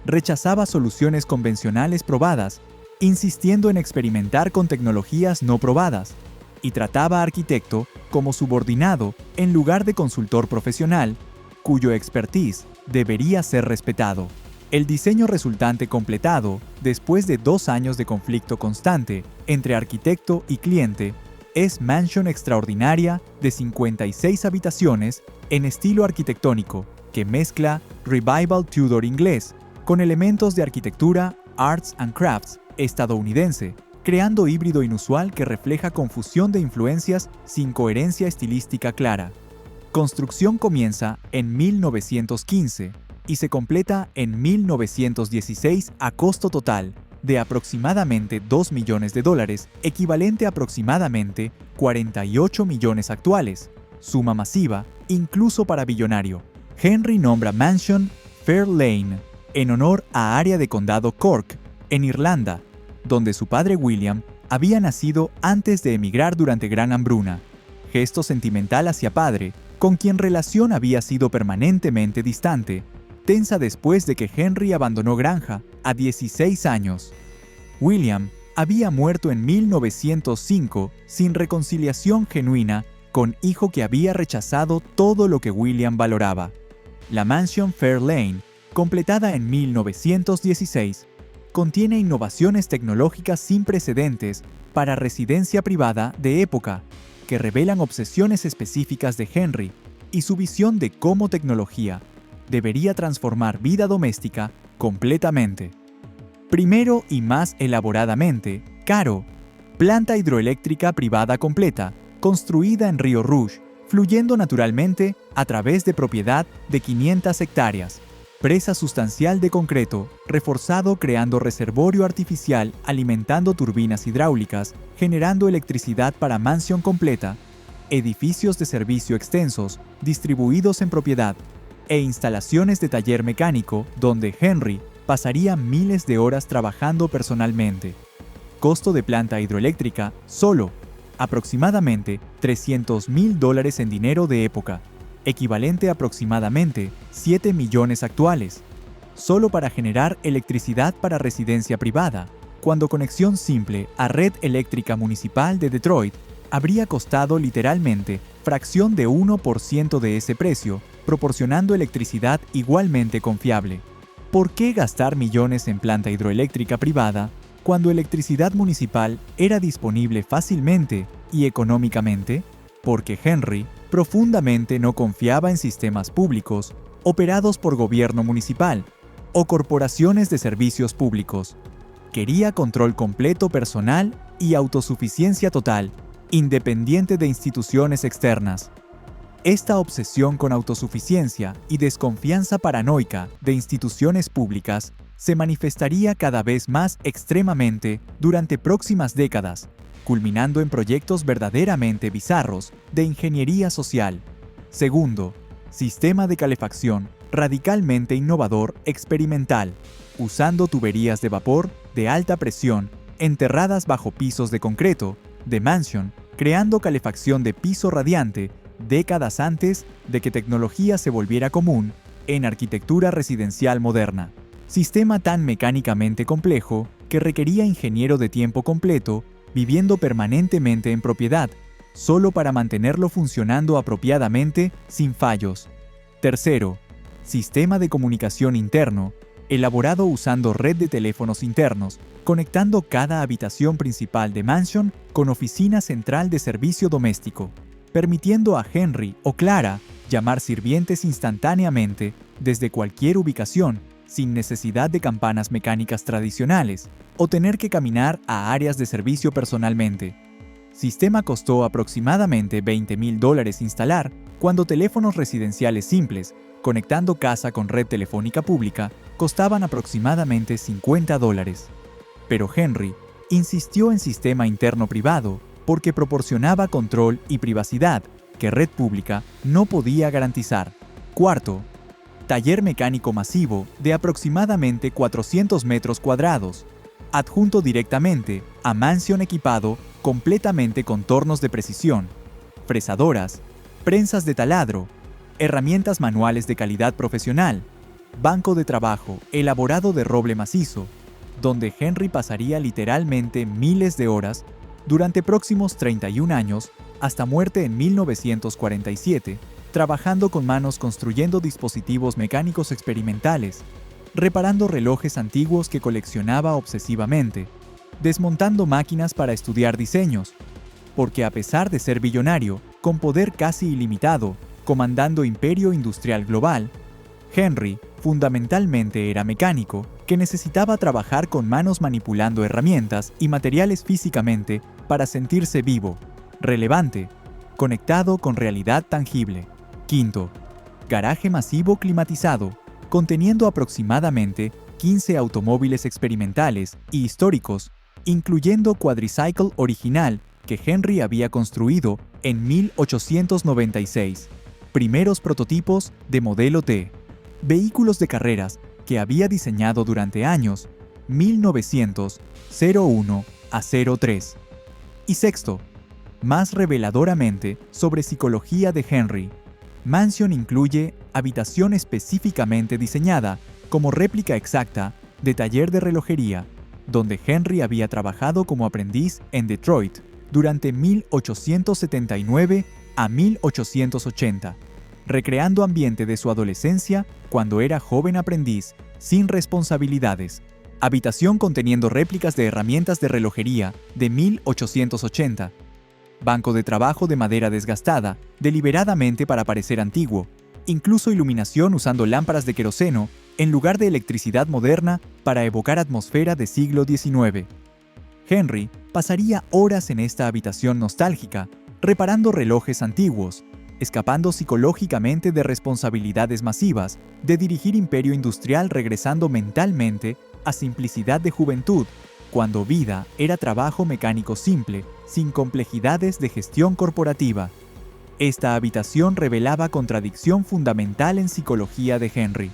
rechazaba soluciones convencionales probadas, insistiendo en experimentar con tecnologías no probadas, y trataba a arquitecto como subordinado en lugar de consultor profesional, cuyo expertise debería ser respetado. El diseño resultante completado, después de 2 años de conflicto constante entre arquitecto y cliente, es mansión extraordinaria de 56 habitaciones en estilo arquitectónico que mezcla revival Tudor inglés con elementos de arquitectura arts and crafts estadounidense, creando híbrido inusual que refleja confusión de influencias sin coherencia estilística clara. Construcción comienza en 1915 y se completa en 1916 a costo total de aproximadamente $2 millones, equivalente a aproximadamente 48 millones actuales, suma masiva incluso para billonario. Henry nombra Mansion Fair Lane en honor a área de condado Cork, en Irlanda, donde su padre William había nacido antes de emigrar durante Gran Hambruna. Gesto sentimental hacia padre, con quien relación había sido permanentemente distante, tensa después de que Henry abandonó granja a 16 años. William había muerto en 1905 sin reconciliación genuina con hijo que había rechazado todo lo que William valoraba. La Mansion Fair Lane, completada en 1916, contiene innovaciones tecnológicas sin precedentes para residencia privada de época, que revelan obsesiones específicas de Henry y su visión de cómo tecnología debería transformar vida doméstica completamente. Primero y más elaboradamente, caro, planta hidroeléctrica privada completa, construida en Río Rouge, fluyendo naturalmente a través de propiedad de 500 hectáreas. Presa sustancial de concreto, reforzado creando reservorio artificial alimentando turbinas hidráulicas, generando electricidad para mansión completa, edificios de servicio extensos, distribuidos en propiedad, e instalaciones de taller mecánico donde Henry pasaría miles de horas trabajando personalmente. Costo de planta hidroeléctrica solo, aproximadamente $300,000 en dinero de época, equivalente a aproximadamente 7 millones actuales, solo para generar electricidad para residencia privada, cuando conexión simple a red eléctrica municipal de Detroit habría costado literalmente fracción de 1% de ese precio, proporcionando electricidad igualmente confiable. ¿Por qué gastar millones en planta hidroeléctrica privada cuando electricidad municipal era disponible fácilmente y económicamente? Porque Henry profundamente no confiaba en sistemas públicos operados por gobierno municipal o corporaciones de servicios públicos. Quería control completo personal y autosuficiencia total, independiente de instituciones externas. Esta obsesión con autosuficiencia y desconfianza paranoica de instituciones públicas se manifestaría cada vez más extremadamente durante próximas décadas, culminando en proyectos verdaderamente bizarros de ingeniería social. Segundo, sistema de calefacción radicalmente innovador experimental, usando tuberías de vapor de alta presión enterradas bajo pisos de concreto, de mansión, creando calefacción de piso radiante décadas antes de que tecnología se volviera común en arquitectura residencial moderna. Sistema tan mecánicamente complejo que requería ingeniero de tiempo completo viviendo permanentemente en propiedad, solo para mantenerlo funcionando apropiadamente sin fallos. Tercero, sistema de comunicación interno, elaborado usando red de teléfonos internos, conectando cada habitación principal de mansión con oficina central de servicio doméstico, permitiendo a Henry o Clara llamar sirvientes instantáneamente desde cualquier ubicación, sin necesidad de campanas mecánicas tradicionales, o tener que caminar a áreas de servicio personalmente. Sistema costó aproximadamente $20,000 instalar, cuando teléfonos residenciales simples, conectando casa con red telefónica pública, costaban aproximadamente $50. Pero Henry insistió en sistema interno privado porque proporcionaba control y privacidad que red pública no podía garantizar. Cuarto, taller mecánico masivo de aproximadamente 400 metros cuadrados, adjunto directamente a mansión equipado completamente con tornos de precisión, fresadoras, prensas de taladro, herramientas manuales de calidad profesional, banco de trabajo elaborado de roble macizo, donde Henry pasaría literalmente miles de horas durante próximos 31 años hasta muerte en 1947, trabajando con manos construyendo dispositivos mecánicos experimentales, reparando relojes antiguos que coleccionaba obsesivamente, desmontando máquinas para estudiar diseños, porque a pesar de ser billonario, con poder casi ilimitado, comandando imperio industrial global, Henry fundamentalmente era mecánico que necesitaba trabajar con manos manipulando herramientas y materiales físicamente para sentirse vivo, relevante, conectado con realidad tangible. Quinto, garaje masivo climatizado, conteniendo aproximadamente 15 automóviles experimentales y históricos, incluyendo Quadricycle original que Henry había construido en 1896, primeros prototipos de modelo T, vehículos de carreras que había diseñado durante años 1900, 01 a 03. Y sexto, más reveladoramente sobre psicología de Henry, Mansion incluye habitación específicamente diseñada como réplica exacta de taller de relojería, donde Henry había trabajado como aprendiz en Detroit durante 1879 a 1880, recreando ambiente de su adolescencia cuando era joven aprendiz, sin responsabilidades. Habitación conteniendo réplicas de herramientas de relojería de 1880. Banco de trabajo de madera desgastada, deliberadamente para parecer antiguo. Incluso iluminación usando lámparas de queroseno en lugar de electricidad moderna para evocar atmósfera de siglo XIX. Henry pasaría horas en esta habitación nostálgica, reparando relojes antiguos, escapando psicológicamente de responsabilidades masivas, de dirigir imperio industrial regresando mentalmente a simplicidad de juventud, cuando vida era trabajo mecánico simple, sin complejidades de gestión corporativa. Esta habitación revelaba contradicción fundamental en psicología de Henry.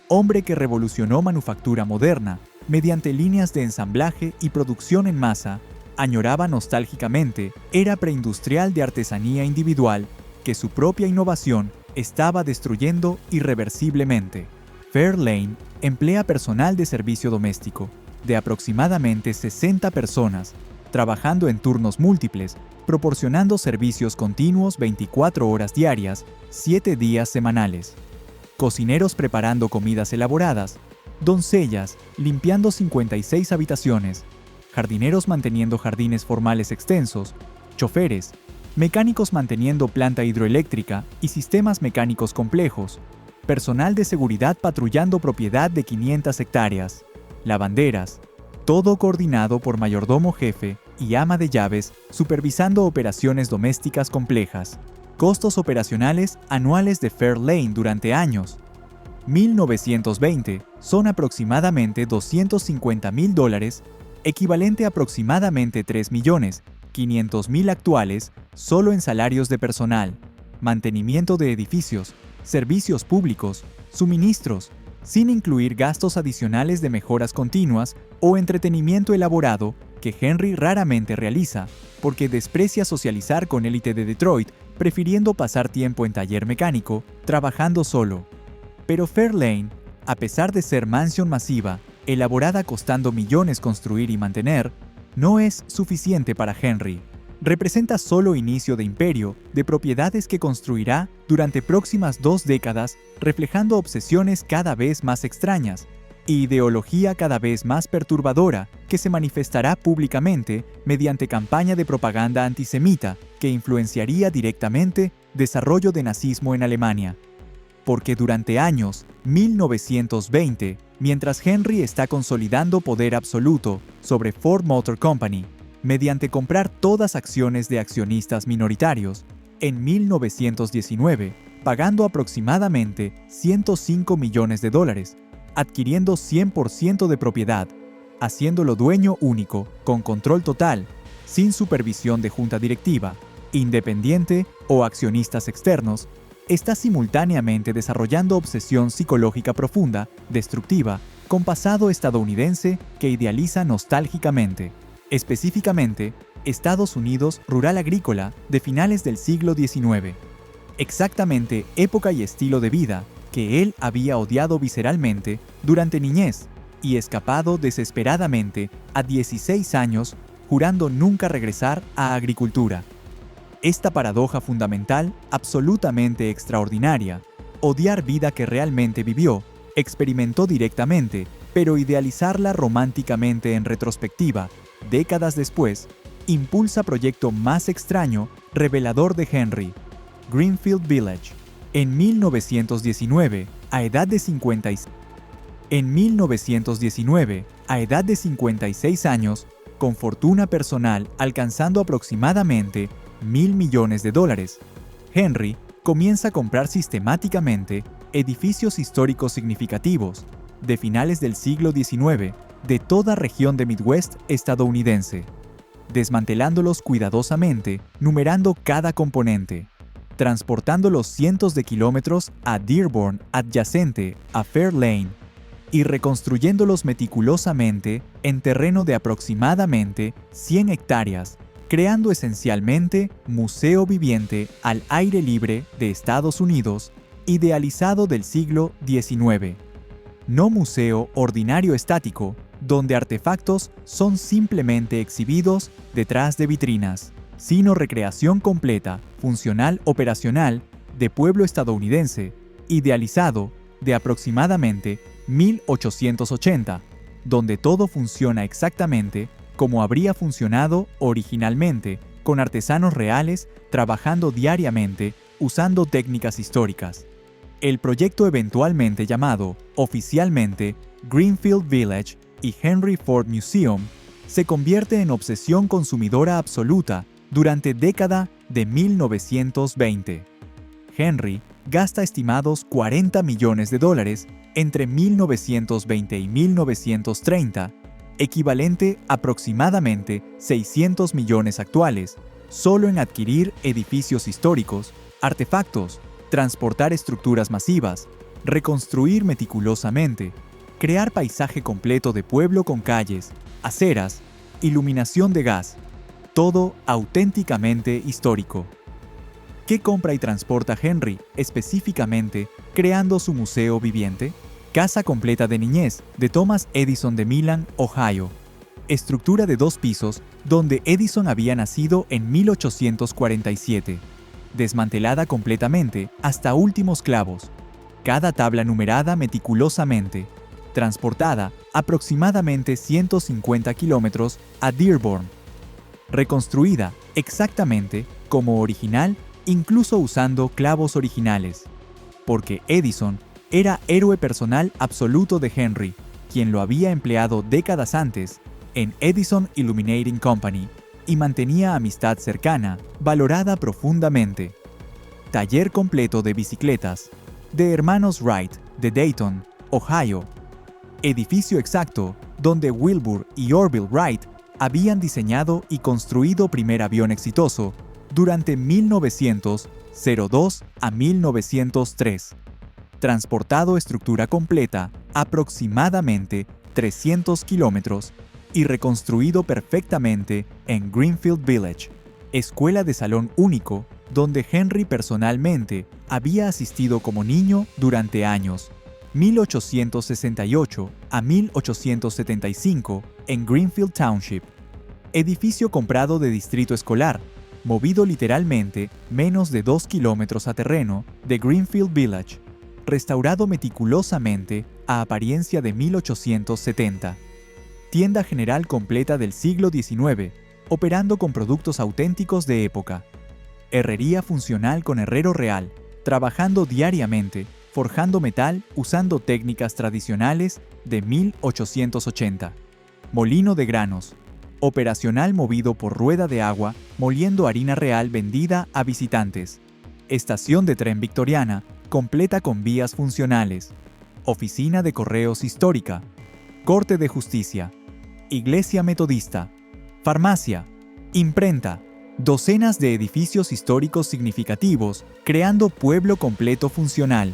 Hombre que revolucionó manufactura moderna, mediante líneas de ensamblaje y producción en masa, añoraba nostálgicamente era preindustrial de artesanía individual que su propia innovación estaba destruyendo irreversiblemente. Fairlane emplea personal de servicio doméstico, de aproximadamente 60 personas, trabajando en turnos múltiples, proporcionando servicios continuos 24 horas diarias, 7 días semanales. Cocineros preparando comidas elaboradas, doncellas limpiando 56 habitaciones, jardineros manteniendo jardines formales extensos, choferes, mecánicos manteniendo planta hidroeléctrica y sistemas mecánicos complejos, personal de seguridad patrullando propiedad de 500 hectáreas, lavanderas, todo coordinado por mayordomo jefe y ama de llaves supervisando operaciones domésticas complejas. Costos operacionales anuales de Fairlane durante años. 1920 son aproximadamente $250,000, equivalente a aproximadamente 3.500.000 actuales solo en salarios de personal, mantenimiento de edificios, servicios públicos, suministros, sin incluir gastos adicionales de mejoras continuas o entretenimiento elaborado que Henry raramente realiza, porque desprecia socializar con élite de Detroit, prefiriendo pasar tiempo en taller mecánico, trabajando solo. Pero Fairlane, a pesar de ser mansión masiva, elaborada costando millones construir y mantener, no es suficiente para Henry. Representa solo inicio de imperio de propiedades que construirá durante próximas 2 décadas, reflejando obsesiones cada vez más extrañas e ideología cada vez más perturbadora que se manifestará públicamente mediante campaña de propaganda antisemita que influenciaría directamente desarrollo de nazismo en Alemania. Porque durante años, 1920, mientras Henry está consolidando poder absoluto sobre Ford Motor Company, mediante comprar todas acciones de accionistas minoritarios, en 1919, pagando aproximadamente $105 millones, adquiriendo 100% de propiedad, haciéndolo dueño único, con control total, sin supervisión de junta directiva, independiente o accionistas externos, está simultáneamente desarrollando obsesión psicológica profunda, destructiva, con pasado estadounidense que idealiza nostálgicamente. Específicamente, Estados Unidos rural agrícola de finales del siglo XIX. Exactamente época y estilo de vida que él había odiado visceralmente durante niñez y escapado desesperadamente a 16 años, jurando nunca regresar a agricultura. Esta paradoja fundamental, absolutamente extraordinaria, odiar vida que realmente vivió, experimentó directamente, pero idealizarla románticamente en retrospectiva, décadas después, impulsa proyecto más extraño, revelador de Henry, Greenfield Village. En 1919, a edad de 56 años, con fortuna personal alcanzando aproximadamente $1.000 millones, Henry comienza a comprar sistemáticamente edificios históricos significativos de finales del siglo XIX de toda región de Midwest estadounidense, desmantelándolos cuidadosamente, numerando cada componente, transportándolos cientos de kilómetros a Dearborn, adyacente a Fair Lane, y reconstruyéndolos meticulosamente en terreno de aproximadamente 100 hectáreas, creando esencialmente museo viviente al aire libre de Estados Unidos, idealizado del siglo XIX. No museo ordinario estático, donde artefactos son simplemente exhibidos detrás de vitrinas, sino recreación completa, funcional, operacional, de pueblo estadounidense, idealizado de aproximadamente 1880, donde todo funciona exactamente como habría funcionado originalmente, con artesanos reales trabajando diariamente usando técnicas históricas. El proyecto eventualmente llamado, oficialmente, Greenfield Village y Henry Ford Museum, se convierte en obsesión consumidora absoluta durante década de 1920. Henry gasta estimados $40 millones entre 1920 y 1930, equivalente a aproximadamente 600 millones actuales, solo en adquirir edificios históricos, artefactos, transportar estructuras masivas, reconstruir meticulosamente, crear paisaje completo de pueblo con calles, aceras, iluminación de gas, todo auténticamente histórico. ¿Qué compra y transporta Henry específicamente creando su museo viviente? Casa completa de niñez de Thomas Edison de Milan, Ohio. Estructura de 2 pisos donde Edison había nacido en 1847. Desmantelada completamente hasta últimos clavos. Cada tabla numerada meticulosamente. Transportada aproximadamente 150 kilómetros a Dearborn. Reconstruida exactamente como original, incluso usando clavos originales. Porque Edison era héroe personal absoluto de Henry, quien lo había empleado décadas antes en Edison Illuminating Company y mantenía amistad cercana, valorada profundamente. Taller completo de bicicletas de hermanos Wright de Dayton, Ohio. Edificio exacto donde Wilbur y Orville Wright habían diseñado y construido primer avión exitoso durante 1902 a 1903. Transportado estructura completa, aproximadamente 300 kilómetros, y reconstruido perfectamente en Greenfield Village, escuela de salón único, donde Henry personalmente había asistido como niño durante años, 1868 a 1875, en Greenfield Township. Edificio comprado de distrito escolar, movido literalmente menos de 2 kilómetros a terreno de Greenfield Village, restaurado meticulosamente a apariencia de 1870. Tienda general completa del siglo XIX, operando con productos auténticos de época. Herrería funcional con herrero real, trabajando diariamente, forjando metal usando técnicas tradicionales de 1880. Molino de granos, operacional movido por rueda de agua, moliendo harina real vendida a visitantes. Estación de tren victoriana, completa con vías funcionales. Oficina de correos histórica. Corte de justicia. Iglesia metodista. Farmacia. Imprenta. docenas de edificios históricos significativos, creando pueblo completo funcional.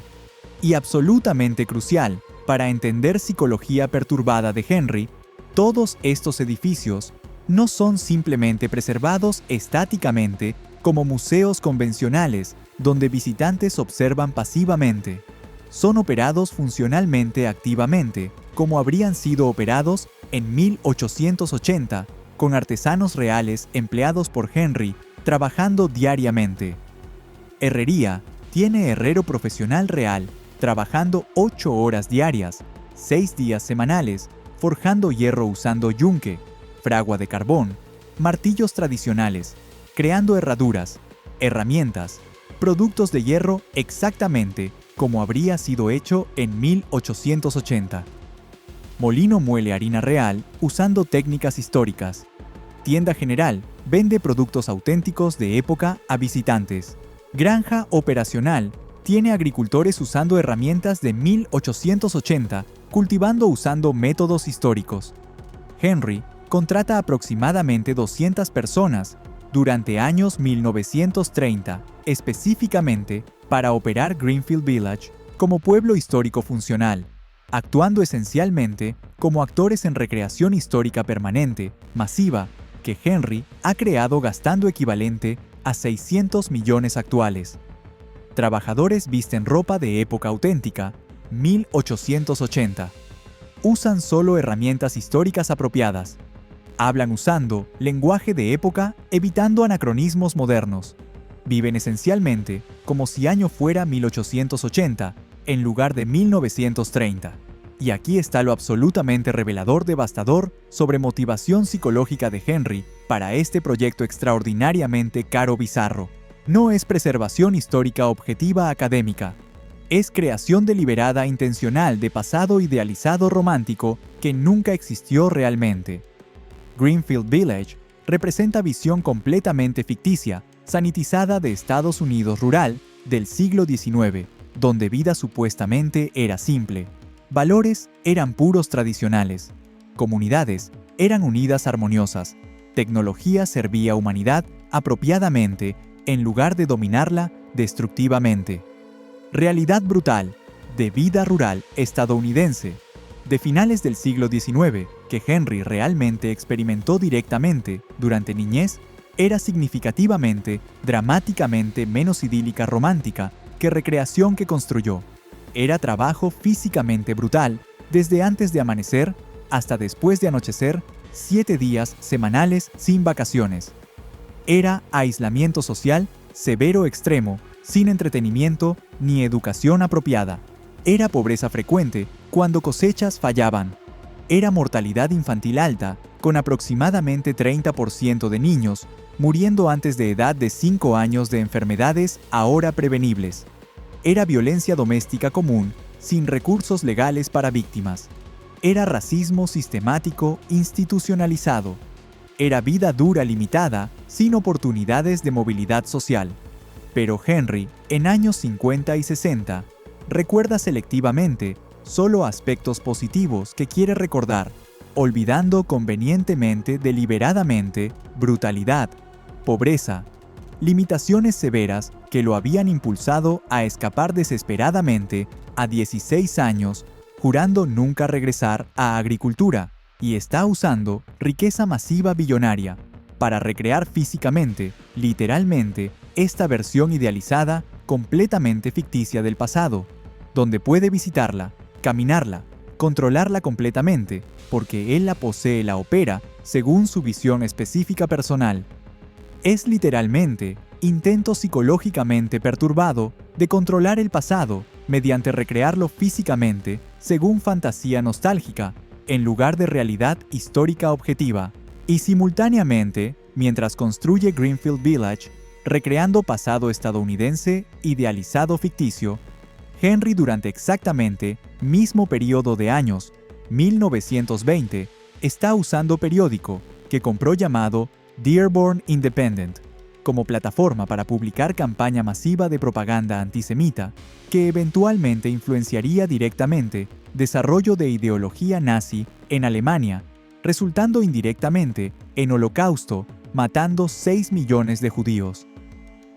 Y absolutamente crucial, para entender psicología perturbada de Henry, todos estos edificios no son simplemente preservados estáticamente como museos convencionales donde visitantes observan pasivamente. Son operados funcionalmente activamente, como habrían sido operados en 1880, con artesanos reales empleados por Henry trabajando diariamente. Herrería tiene herrero profesional real, trabajando 8 horas diarias, 6 días semanales, forjando hierro usando yunque, fragua de carbón, martillos tradicionales, creando herraduras, herramientas, productos de hierro exactamente como habría sido hecho en 1880. Molino muele harina real usando técnicas históricas. Tienda general vende productos auténticos de época a visitantes. Granja operacional tiene agricultores usando herramientas de 1880, cultivando usando métodos históricos. Henry contrata aproximadamente 200 personas durante años 1930, específicamente para operar Greenfield Village como pueblo histórico funcional, actuando esencialmente como actores en recreación histórica permanente, masiva, que Henry ha creado gastando equivalente a 600 millones actuales. Trabajadores visten ropa de época auténtica, 1880. Usan solo herramientas históricas apropiadas. Hablan usando lenguaje de época, evitando anacronismos modernos. Viven esencialmente como si año fuera 1880, en lugar de 1930. Y aquí está lo absolutamente revelador devastador sobre motivación psicológica de Henry para este proyecto extraordinariamente caro bizarro. No es preservación histórica objetiva académica. Es creación deliberada intencional de pasado idealizado romántico que nunca existió realmente. Greenfield Village representa visión completamente ficticia, sanitizada de Estados Unidos rural del siglo XIX, donde vida supuestamente era simple. Valores eran puros tradicionales. Comunidades eran unidas armoniosas. Tecnología servía a humanidad apropiadamente en lugar de dominarla destructivamente. Realidad brutal de vida rural estadounidense de finales del siglo XIX, que Henry realmente experimentó directamente durante niñez, era significativamente, dramáticamente menos idílica romántica que recreación que construyó. Era trabajo físicamente brutal, desde antes de amanecer hasta después de anochecer, 7 días semanales sin vacaciones. Era aislamiento social severo extremo, sin entretenimiento ni educación apropiada. Era pobreza frecuente cuando cosechas fallaban. Era mortalidad infantil alta, con aproximadamente 30% de niños muriendo antes de edad de 5 años de enfermedades ahora prevenibles. Era violencia doméstica común, sin recursos legales para víctimas. Era racismo sistemático institucionalizado. Era vida dura limitada, sin oportunidades de movilidad social. Pero Henry, en años 50 y 60, recuerda selectivamente solo aspectos positivos que quiere recordar, olvidando convenientemente, deliberadamente, brutalidad, pobreza, limitaciones severas que lo habían impulsado a escapar desesperadamente a 16 años, jurando nunca regresar a agricultura, y está usando riqueza masiva billonaria para recrear físicamente, literalmente, esta versión idealizada, completamente ficticia del pasado, donde puede visitarla, caminarla, controlarla completamente, porque él la posee, la opera, según su visión específica personal. Es literalmente intento psicológicamente perturbado de controlar el pasado mediante recrearlo físicamente según fantasía nostálgica, en lugar de realidad histórica objetiva, y simultáneamente, mientras construye Greenfield Village, recreando pasado estadounidense idealizado ficticio, Henry durante exactamente mismo periodo de años, 1920, está usando periódico que compró llamado Dearborn Independent como plataforma para publicar campaña masiva de propaganda antisemita que eventualmente influenciaría directamente desarrollo de ideología nazi en Alemania, resultando indirectamente en holocausto matando 6 millones de judíos.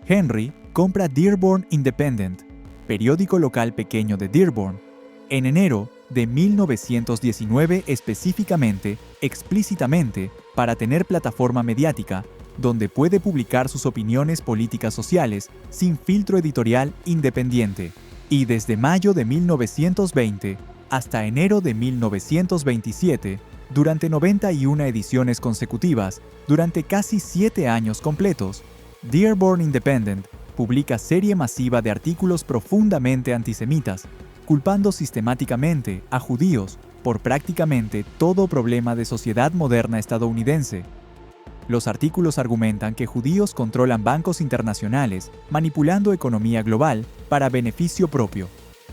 Henry compra Dearborn Independent, periódico local pequeño de Dearborn, en enero de 1919 específicamente, explícitamente, para tener plataforma mediática, donde puede publicar sus opiniones políticas sociales sin filtro editorial independiente. Y desde mayo de 1920 hasta enero de 1927, durante 91 ediciones consecutivas, durante casi 7 años completos, Dearborn Independent publica serie masiva de artículos profundamente antisemitas, culpando sistemáticamente a judíos por prácticamente todo problema de sociedad moderna estadounidense. Los artículos argumentan que judíos controlan bancos internacionales, manipulando economía global para beneficio propio,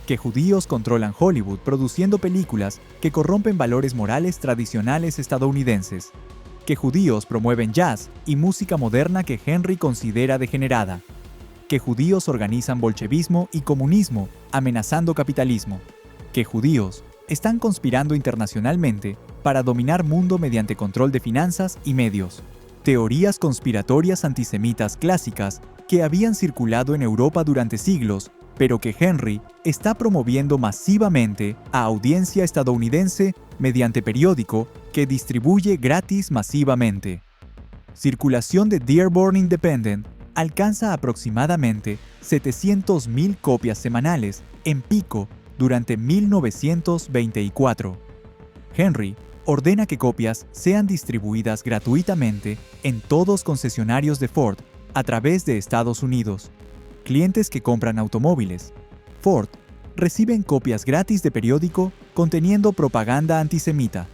que judíos controlan Hollywood produciendo películas que corrompen valores morales tradicionales estadounidenses, que judíos promueven jazz y música moderna que Henry considera degenerada, que judíos organizan bolchevismo y comunismo amenazando capitalismo, que judíos están conspirando internacionalmente para dominar mundo mediante control de finanzas y medios. Teorías conspiratorias antisemitas clásicas que habían circulado en Europa durante siglos, pero que Henry está promoviendo masivamente a audiencia estadounidense mediante periódico que distribuye gratis masivamente. Circulación de Dearborn Independent alcanza aproximadamente 700,000 copias semanales en pico durante 1924. Henry ordena que copias sean distribuidas gratuitamente en todos concesionarios de Ford a través de Estados Unidos. Clientes que compran automóviles Ford reciben copias gratis de periódico conteniendo propaganda antisemita.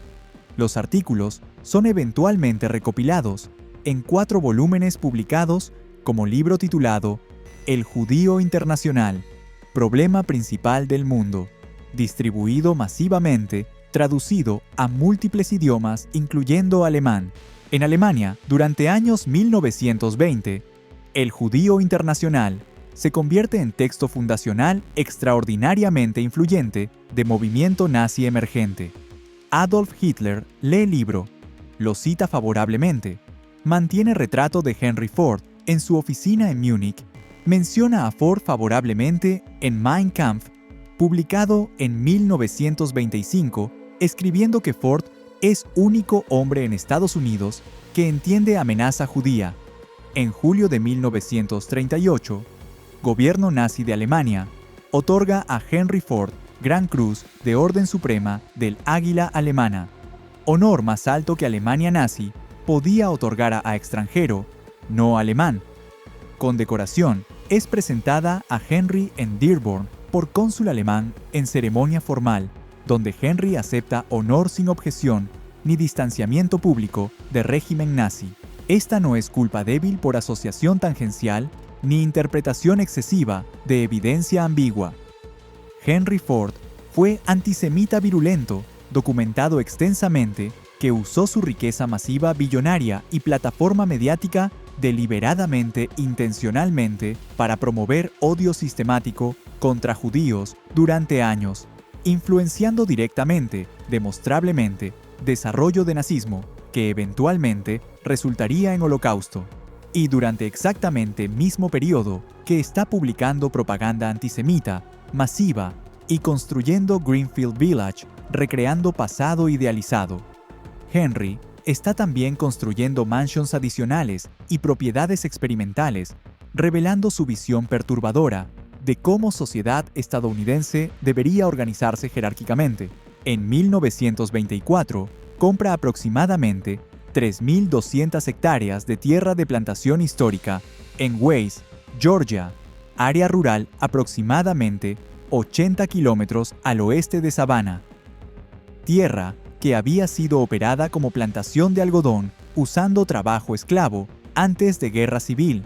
Los artículos son eventualmente recopilados en 4 volúmenes publicados como libro titulado El Judío Internacional, Problema Principal del Mundo, distribuido masivamente, traducido a múltiples idiomas incluyendo alemán. En Alemania, durante años 1920, El Judío Internacional se convierte en texto fundacional extraordinariamente influyente de movimiento nazi emergente. Adolf Hitler lee el libro, lo cita favorablemente, mantiene retrato de Henry Ford en su oficina en Múnich, menciona a Ford favorablemente en Mein Kampf, publicado en 1925, escribiendo que Ford es único hombre en Estados Unidos que entiende amenaza judía. En julio de 1938, gobierno nazi de Alemania otorga a Henry Ford Gran Cruz de Orden Suprema del Águila Alemana, honor más alto que Alemania nazi podía otorgar a extranjero no alemán. Condecoración es presentada a Henry en Dearborn por cónsul alemán en ceremonia formal, donde Henry acepta honor sin objeción ni distanciamiento público de régimen nazi. Esta no es culpa débil por asociación tangencial ni interpretación excesiva de evidencia ambigua. Henry Ford fue antisemita virulento, documentado extensamente, que usó su riqueza masiva billonaria y plataforma mediática deliberadamente, intencionalmente, para promover odio sistemático contra judíos durante años, influenciando directamente, demostrablemente, desarrollo de nazismo, que eventualmente resultaría en holocausto. Y durante exactamente mismo periodo que está publicando propaganda antisemita, masiva, y construyendo Greenfield Village, recreando pasado idealizado. Henry está también construyendo mansions adicionales y propiedades experimentales, revelando su visión perturbadora de cómo sociedad estadounidense debería organizarse jerárquicamente. En 1924, compra aproximadamente 3.200 hectáreas de tierra de plantación histórica en Wayne, Georgia, área rural aproximadamente 80 kilómetros al oeste de Savannah. Tierra que había sido operada como plantación de algodón usando trabajo esclavo antes de guerra civil,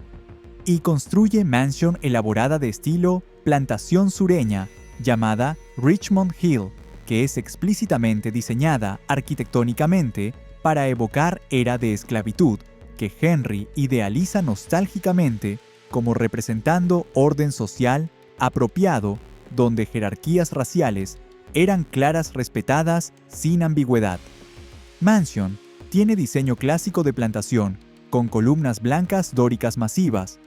y construye mansión elaborada de estilo plantación sureña llamada Richmond Hill, que es explícitamente diseñada arquitectónicamente para evocar era de esclavitud que Henry idealiza nostálgicamente como representando orden social apropiado donde jerarquías raciales eran claras respetadas sin ambigüedad. Mansion tiene diseño clásico de plantación, con columnas blancas dóricas masivas,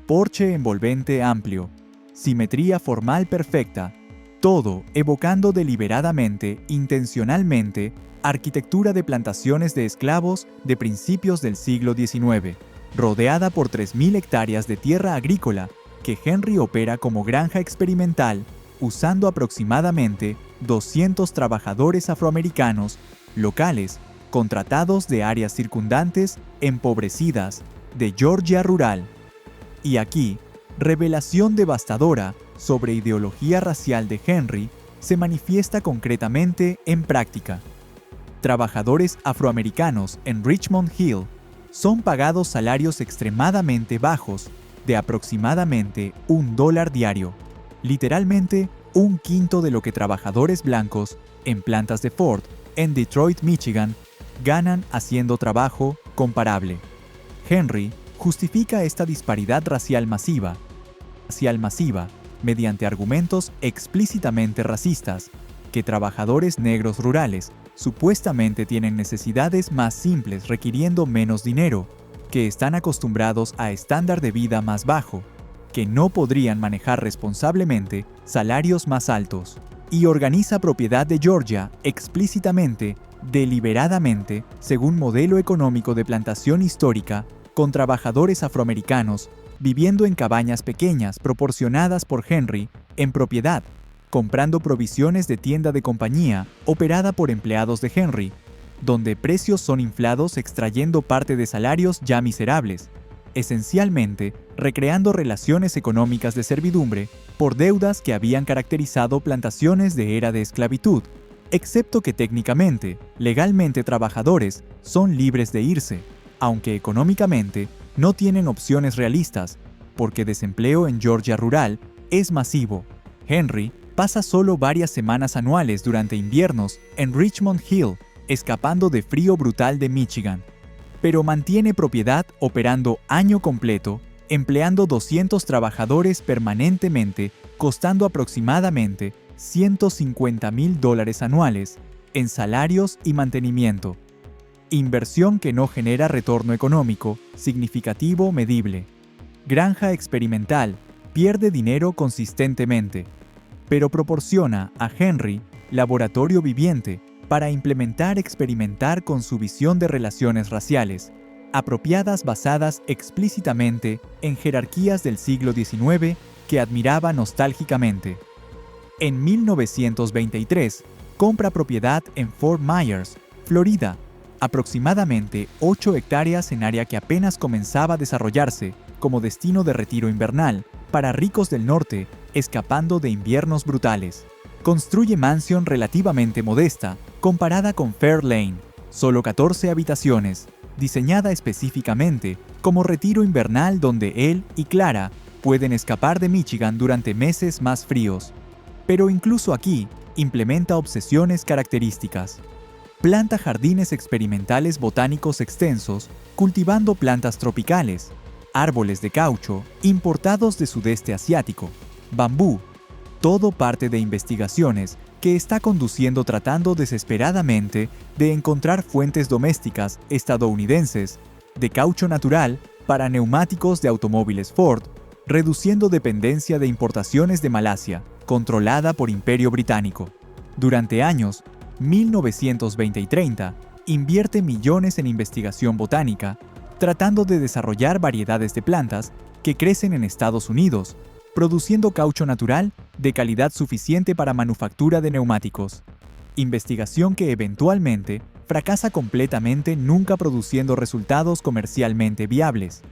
porche envolvente amplio, simetría formal perfecta, todo evocando deliberadamente, intencionalmente, arquitectura de plantaciones de esclavos de principios del siglo XIX, rodeada por 3.000 hectáreas de tierra agrícola que Henry opera como granja experimental, usando aproximadamente 200 trabajadores afroamericanos, locales, contratados de áreas circundantes, empobrecidas, de Georgia rural. Y aquí, revelación devastadora sobre ideología racial de Henry se manifiesta concretamente en práctica. Trabajadores afroamericanos en Richmond Hill son pagados salarios extremadamente bajos de aproximadamente $1 diario, literalmente un quinto de lo que trabajadores blancos en plantas de Ford en Detroit, Michigan, ganan haciendo trabajo comparable. Henry justifica esta disparidad racial masiva mediante argumentos explícitamente racistas, que trabajadores negros rurales supuestamente tienen necesidades más simples requiriendo menos dinero, que están acostumbrados a estándar de vida más bajo, que no podrían manejar responsablemente salarios más altos, y organiza propiedad de Georgia explícitamente, deliberadamente, según modelo económico de plantación histórica, con trabajadores afroamericanos viviendo en cabañas pequeñas proporcionadas por Henry en propiedad, comprando provisiones de tienda de compañía operada por empleados de Henry, donde precios son inflados extrayendo parte de salarios ya miserables, esencialmente recreando relaciones económicas de servidumbre por deudas que habían caracterizado plantaciones de era de esclavitud, excepto que técnicamente, legalmente trabajadores son libres de irse, aunque económicamente no tienen opciones realistas, porque desempleo en Georgia rural es masivo. Henry pasa solo varias semanas anuales durante inviernos en Richmond Hill, escapando de frío brutal de Michigan, pero mantiene propiedad operando año completo, empleando 200 trabajadores permanentemente, costando aproximadamente $150,000 anuales en salarios y mantenimiento. Inversión que no genera retorno económico significativo medible. Granja experimental pierde dinero consistentemente, pero proporciona a Henry laboratorio viviente para experimentar con su visión de relaciones raciales, apropiadas basadas explícitamente en jerarquías del siglo XIX que admiraba nostálgicamente. En 1923, compra propiedad en Fort Myers, Florida, aproximadamente 8 hectáreas en área que apenas comenzaba a desarrollarse como destino de retiro invernal para ricos del norte escapando de inviernos brutales. Construye mansión relativamente modesta comparada con Fair Lane, solo 14 habitaciones, diseñada específicamente como retiro invernal donde él y Clara pueden escapar de Michigan durante meses más fríos. Pero incluso aquí implementa obsesiones características. Planta jardines experimentales botánicos extensos, cultivando plantas tropicales, árboles de caucho importados de sudeste asiático, bambú, todo parte de investigaciones que está conduciendo tratando desesperadamente de encontrar fuentes domésticas estadounidenses de caucho natural para neumáticos de automóviles Ford, reduciendo dependencia de importaciones de Malasia, controlada por Imperio Británico. Durante años, 1920 y 30, invierte millones en investigación botánica, tratando de desarrollar variedades de plantas que crecen en Estados Unidos, produciendo caucho natural de calidad suficiente para manufactura de neumáticos. Investigación que eventualmente fracasa completamente, nunca produciendo resultados comercialmente viables.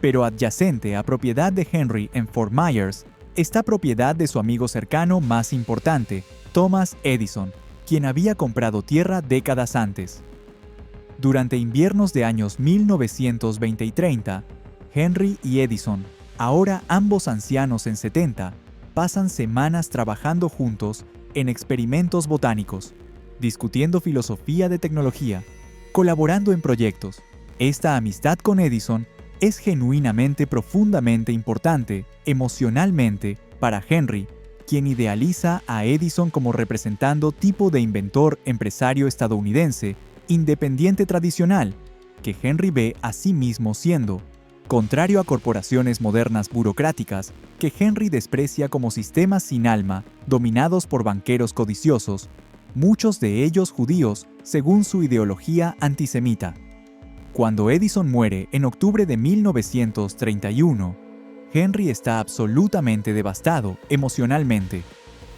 Pero adyacente a propiedad de Henry en Fort Myers, está propiedad de su amigo cercano más importante, Thomas Edison, quien había comprado tierra décadas antes. Durante inviernos de años 1920 y 30, Henry y Edison, ahora ambos ancianos en 70, pasan semanas trabajando juntos en experimentos botánicos, discutiendo filosofía de tecnología, colaborando en proyectos. Esta amistad con Edison es genuinamente profundamente importante emocionalmente para Henry, quien idealiza a Edison como representando tipo de inventor empresario estadounidense, independiente tradicional, que Henry ve a sí mismo siendo, contrario a corporaciones modernas burocráticas que Henry desprecia como sistemas sin alma, dominados por banqueros codiciosos, muchos de ellos judíos según su ideología antisemita. Cuando Edison muere en octubre de 1931, Henry está absolutamente devastado emocionalmente.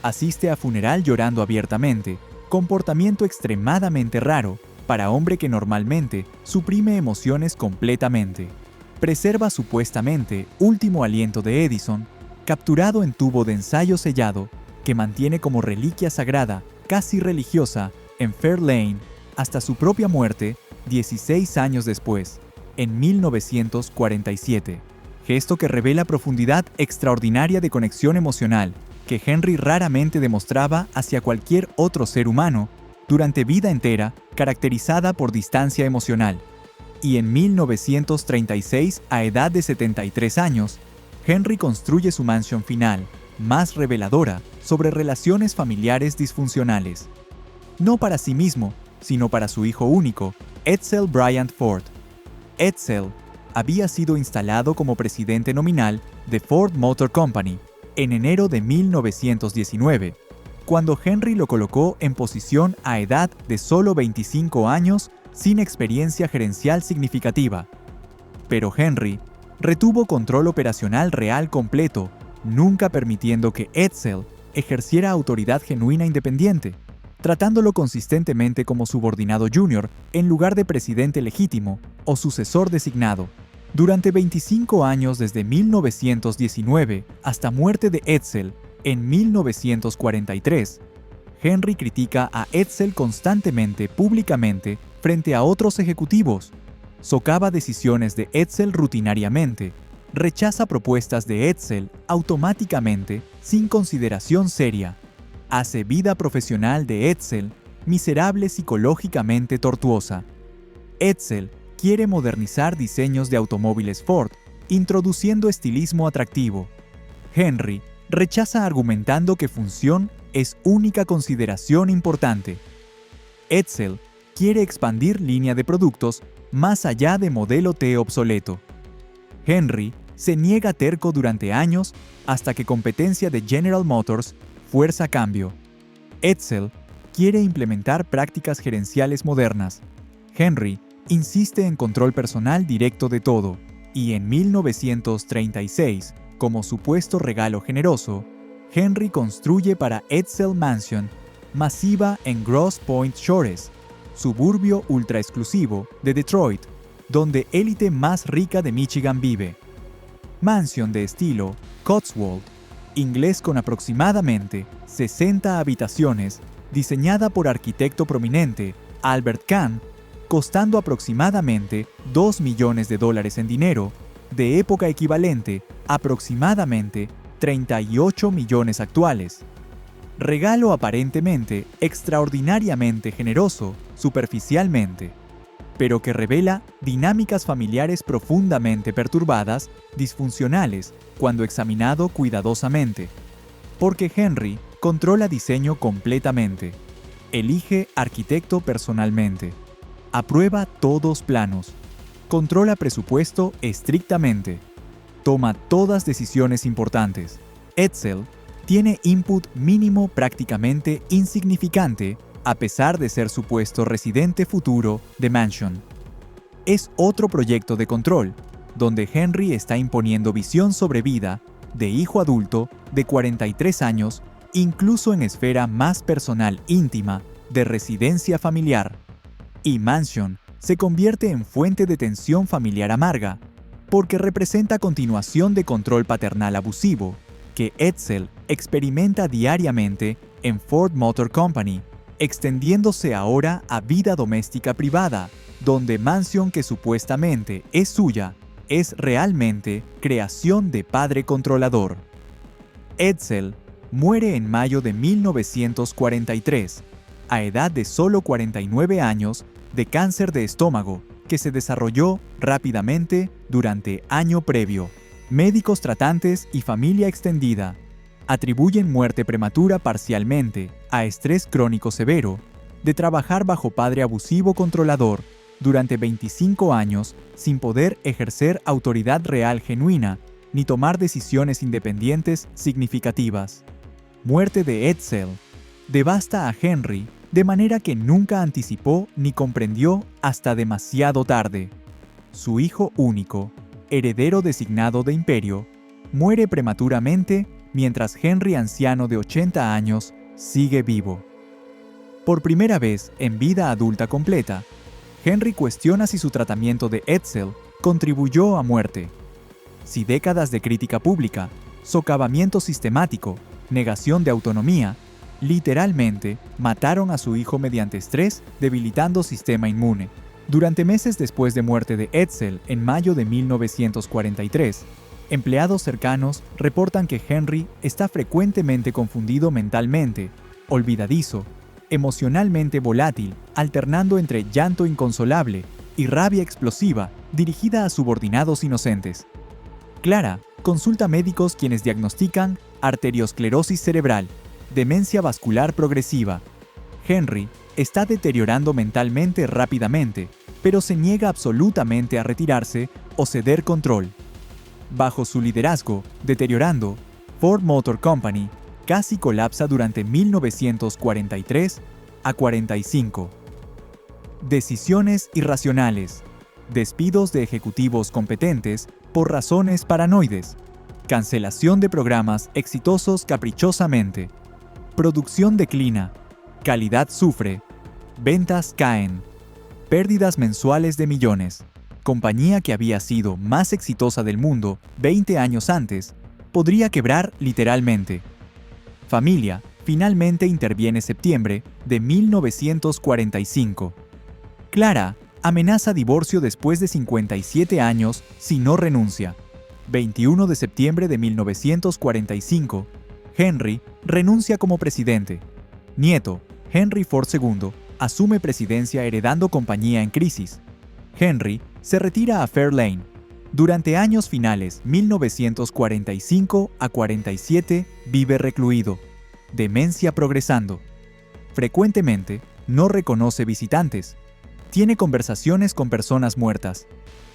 Asiste a funeral llorando abiertamente, comportamiento extremadamente raro para hombre que normalmente suprime emociones completamente. Preserva supuestamente último aliento de Edison, capturado en tubo de ensayo sellado, que mantiene como reliquia sagrada, casi religiosa, en Fair Lane, hasta su propia muerte, 16 años después, en 1947. Gesto que revela profundidad extraordinaria de conexión emocional que Henry raramente demostraba hacia cualquier otro ser humano durante vida entera, caracterizada por distancia emocional. Y en 1936, a edad de 73 años, Henry construye su mansión final, más reveladora, sobre relaciones familiares disfuncionales. No para sí mismo, sino para su hijo único, Edsel Bryant Ford. Edsel había sido instalado como presidente nominal de Ford Motor Company en enero de 1919, cuando Henry lo colocó en posición a edad de solo 25 años sin experiencia gerencial significativa. Pero Henry retuvo control operacional real completo, nunca permitiendo que Edsel ejerciera autoridad genuina independiente, tratándolo consistentemente como subordinado junior en lugar de presidente legítimo o sucesor designado. Durante 25 años desde 1919 hasta muerte de Edsel en 1943, Henry critica a Edsel constantemente, públicamente, frente a otros ejecutivos, socava decisiones de Edsel rutinariamente, rechaza propuestas de Edsel automáticamente sin consideración seria, hace vida profesional de Edsel miserable psicológicamente tortuosa. Edsel quiere modernizar diseños de automóviles Ford, introduciendo estilismo atractivo. Henry rechaza argumentando que función es única consideración importante. Edsel quiere expandir línea de productos más allá de modelo T obsoleto. Henry se niega terco durante años hasta que competencia de General Motors fuerza cambio. Edsel quiere implementar prácticas gerenciales modernas. Henry insiste en control personal directo de todo, y en 1936, como supuesto regalo generoso, Henry construye para Edsel Mansion, masiva en Grosse Pointe Shores, suburbio ultra exclusivo de Detroit, donde élite más rica de Michigan vive. Mansión de estilo Cotswold, inglés con aproximadamente 60 habitaciones, diseñada por arquitecto prominente Albert Kahn, costando aproximadamente $2 millones en dinero, de época equivalente aproximadamente 38 millones actuales. Regalo aparentemente extraordinariamente generoso superficialmente, pero que revela dinámicas familiares profundamente perturbadas, disfuncionales, cuando examinado cuidadosamente. Porque Henry controla diseño completamente, elige arquitecto personalmente, aprueba todos planos, controla presupuesto estrictamente, toma todas decisiones importantes. Edsel tiene input mínimo prácticamente insignificante a pesar de ser supuesto residente futuro de Mansion. Es otro proyecto de control, donde Henry está imponiendo visión sobre vida de hijo adulto de 43 años, incluso en esfera más personal íntima de residencia familiar. Y Mansion se convierte en fuente de tensión familiar amarga, porque representa continuación de control paternal abusivo que Edsel experimenta diariamente en Ford Motor Company, extendiéndose ahora a vida doméstica privada, donde Mansion que supuestamente es suya, es realmente creación de padre controlador. Edsel muere en mayo de 1943, a edad de solo 49 años, de cáncer de estómago, que se desarrolló rápidamente durante año previo. Médicos tratantes y familia extendida atribuyen muerte prematura parcialmente a estrés crónico severo, de trabajar bajo padre abusivo controlador, durante 25 años sin poder ejercer autoridad real genuina ni tomar decisiones independientes significativas. Muerte de Edsel devasta a Henry de manera que nunca anticipó ni comprendió hasta demasiado tarde. Su hijo único, heredero designado de imperio, muere prematuramente mientras Henry, anciano de 80 años, sigue vivo. Por primera vez en vida adulta completa, Henry cuestiona si su tratamiento de Edsel contribuyó a muerte. Si décadas de crítica pública, socavamiento sistemático, negación de autonomía, literalmente mataron a su hijo mediante estrés, debilitando sistema inmune. Durante meses después de muerte de Edsel, en mayo de 1943, empleados cercanos reportan que Henry está frecuentemente confundido mentalmente, olvidadizo, emocionalmente volátil, alternando entre llanto inconsolable y rabia explosiva dirigida a subordinados inocentes. Clara consulta médicos quienes diagnostican arteriosclerosis cerebral, demencia vascular progresiva. Henry está deteriorando mentalmente rápidamente, pero se niega absolutamente a retirarse o ceder control. Bajo su liderazgo, deteriorando, Ford Motor Company casi colapsa durante 1943 a 45. Decisiones irracionales. Despidos de ejecutivos competentes por razones paranoides. Cancelación de programas exitosos caprichosamente. Producción declina. Calidad sufre. Ventas caen. Pérdidas mensuales de millones. Compañía que había sido más exitosa del mundo 20 años antes, podría quebrar literalmente. Familia finalmente interviene septiembre de 1945. Clara amenaza divorcio después de 57 años si no renuncia. 21 de septiembre de 1945. Henry renuncia como presidente. Nieto, Henry Ford II, asume presidencia heredando compañía en crisis. Henry se retira a Fairlane. Durante años finales 1945 a 47 vive recluido. Demencia progresando. Frecuentemente no reconoce visitantes. Tiene conversaciones con personas muertas.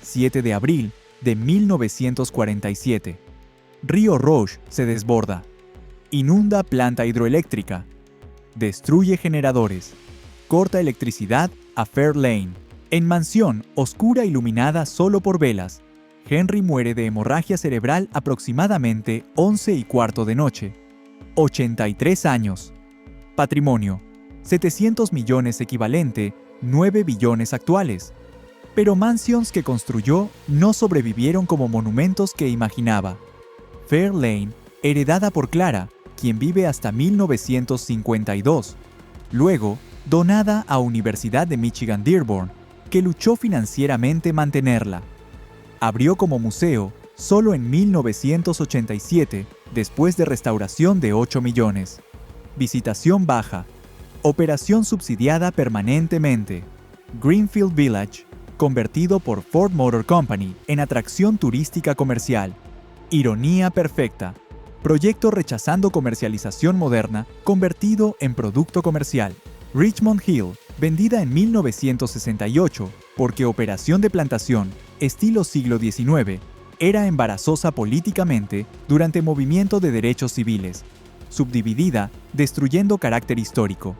7 de abril de 1947. Río Rouge se desborda. Inunda planta hidroeléctrica. Destruye generadores. Corta electricidad a Fairlane. En mansión oscura iluminada solo por velas, Henry muere de hemorragia cerebral aproximadamente 11:15 de noche. 83 años. Patrimonio: 700 millones equivalente 9 billones actuales. Pero mansions que construyó no sobrevivieron como monumentos que imaginaba. Fairlane, heredada por Clara, quien vive hasta 1952. Luego, donada a Universidad de Michigan Dearborn, que luchó financieramente mantenerla. Abrió como museo solo en 1987, después de restauración de 8 millones. Visitación baja. Operación subsidiada permanentemente. Greenfield Village, convertido por Ford Motor Company en atracción turística comercial. Ironía perfecta. Proyecto rechazando comercialización moderna, convertido en producto comercial. Richmond Hill, vendida en 1968, porque operación de plantación, estilo siglo XIX, era embarazosa políticamente durante movimiento de derechos civiles. Subdividida, destruyendo carácter histórico.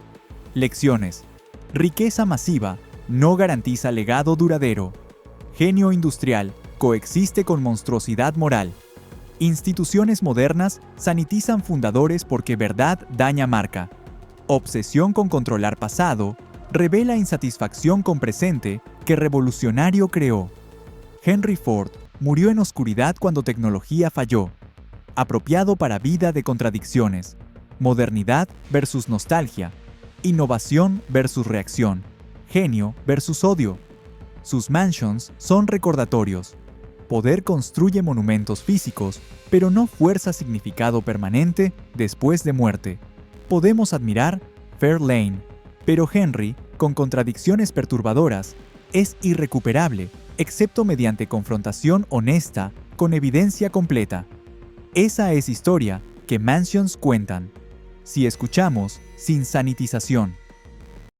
Lecciones. Riqueza masiva no garantiza legado duradero. Genio industrial coexiste con monstruosidad moral. Instituciones modernas sanitizan fundadores porque verdad daña marca. Obsesión con controlar pasado revela insatisfacción con presente que revolucionario creó. Henry Ford murió en oscuridad cuando tecnología falló. Apropiado para vida de contradicciones. Modernidad versus nostalgia. Innovación versus reacción. Genio versus odio. Sus mansions son recordatorios. Poder construye monumentos físicos, pero no fuerza significado permanente después de muerte. Podemos admirar Fairlane, pero Henry, con contradicciones perturbadoras, es irrecuperable, excepto mediante confrontación honesta con evidencia completa. Esa es historia que Mansions cuentan. Si escuchamos sin sanitización.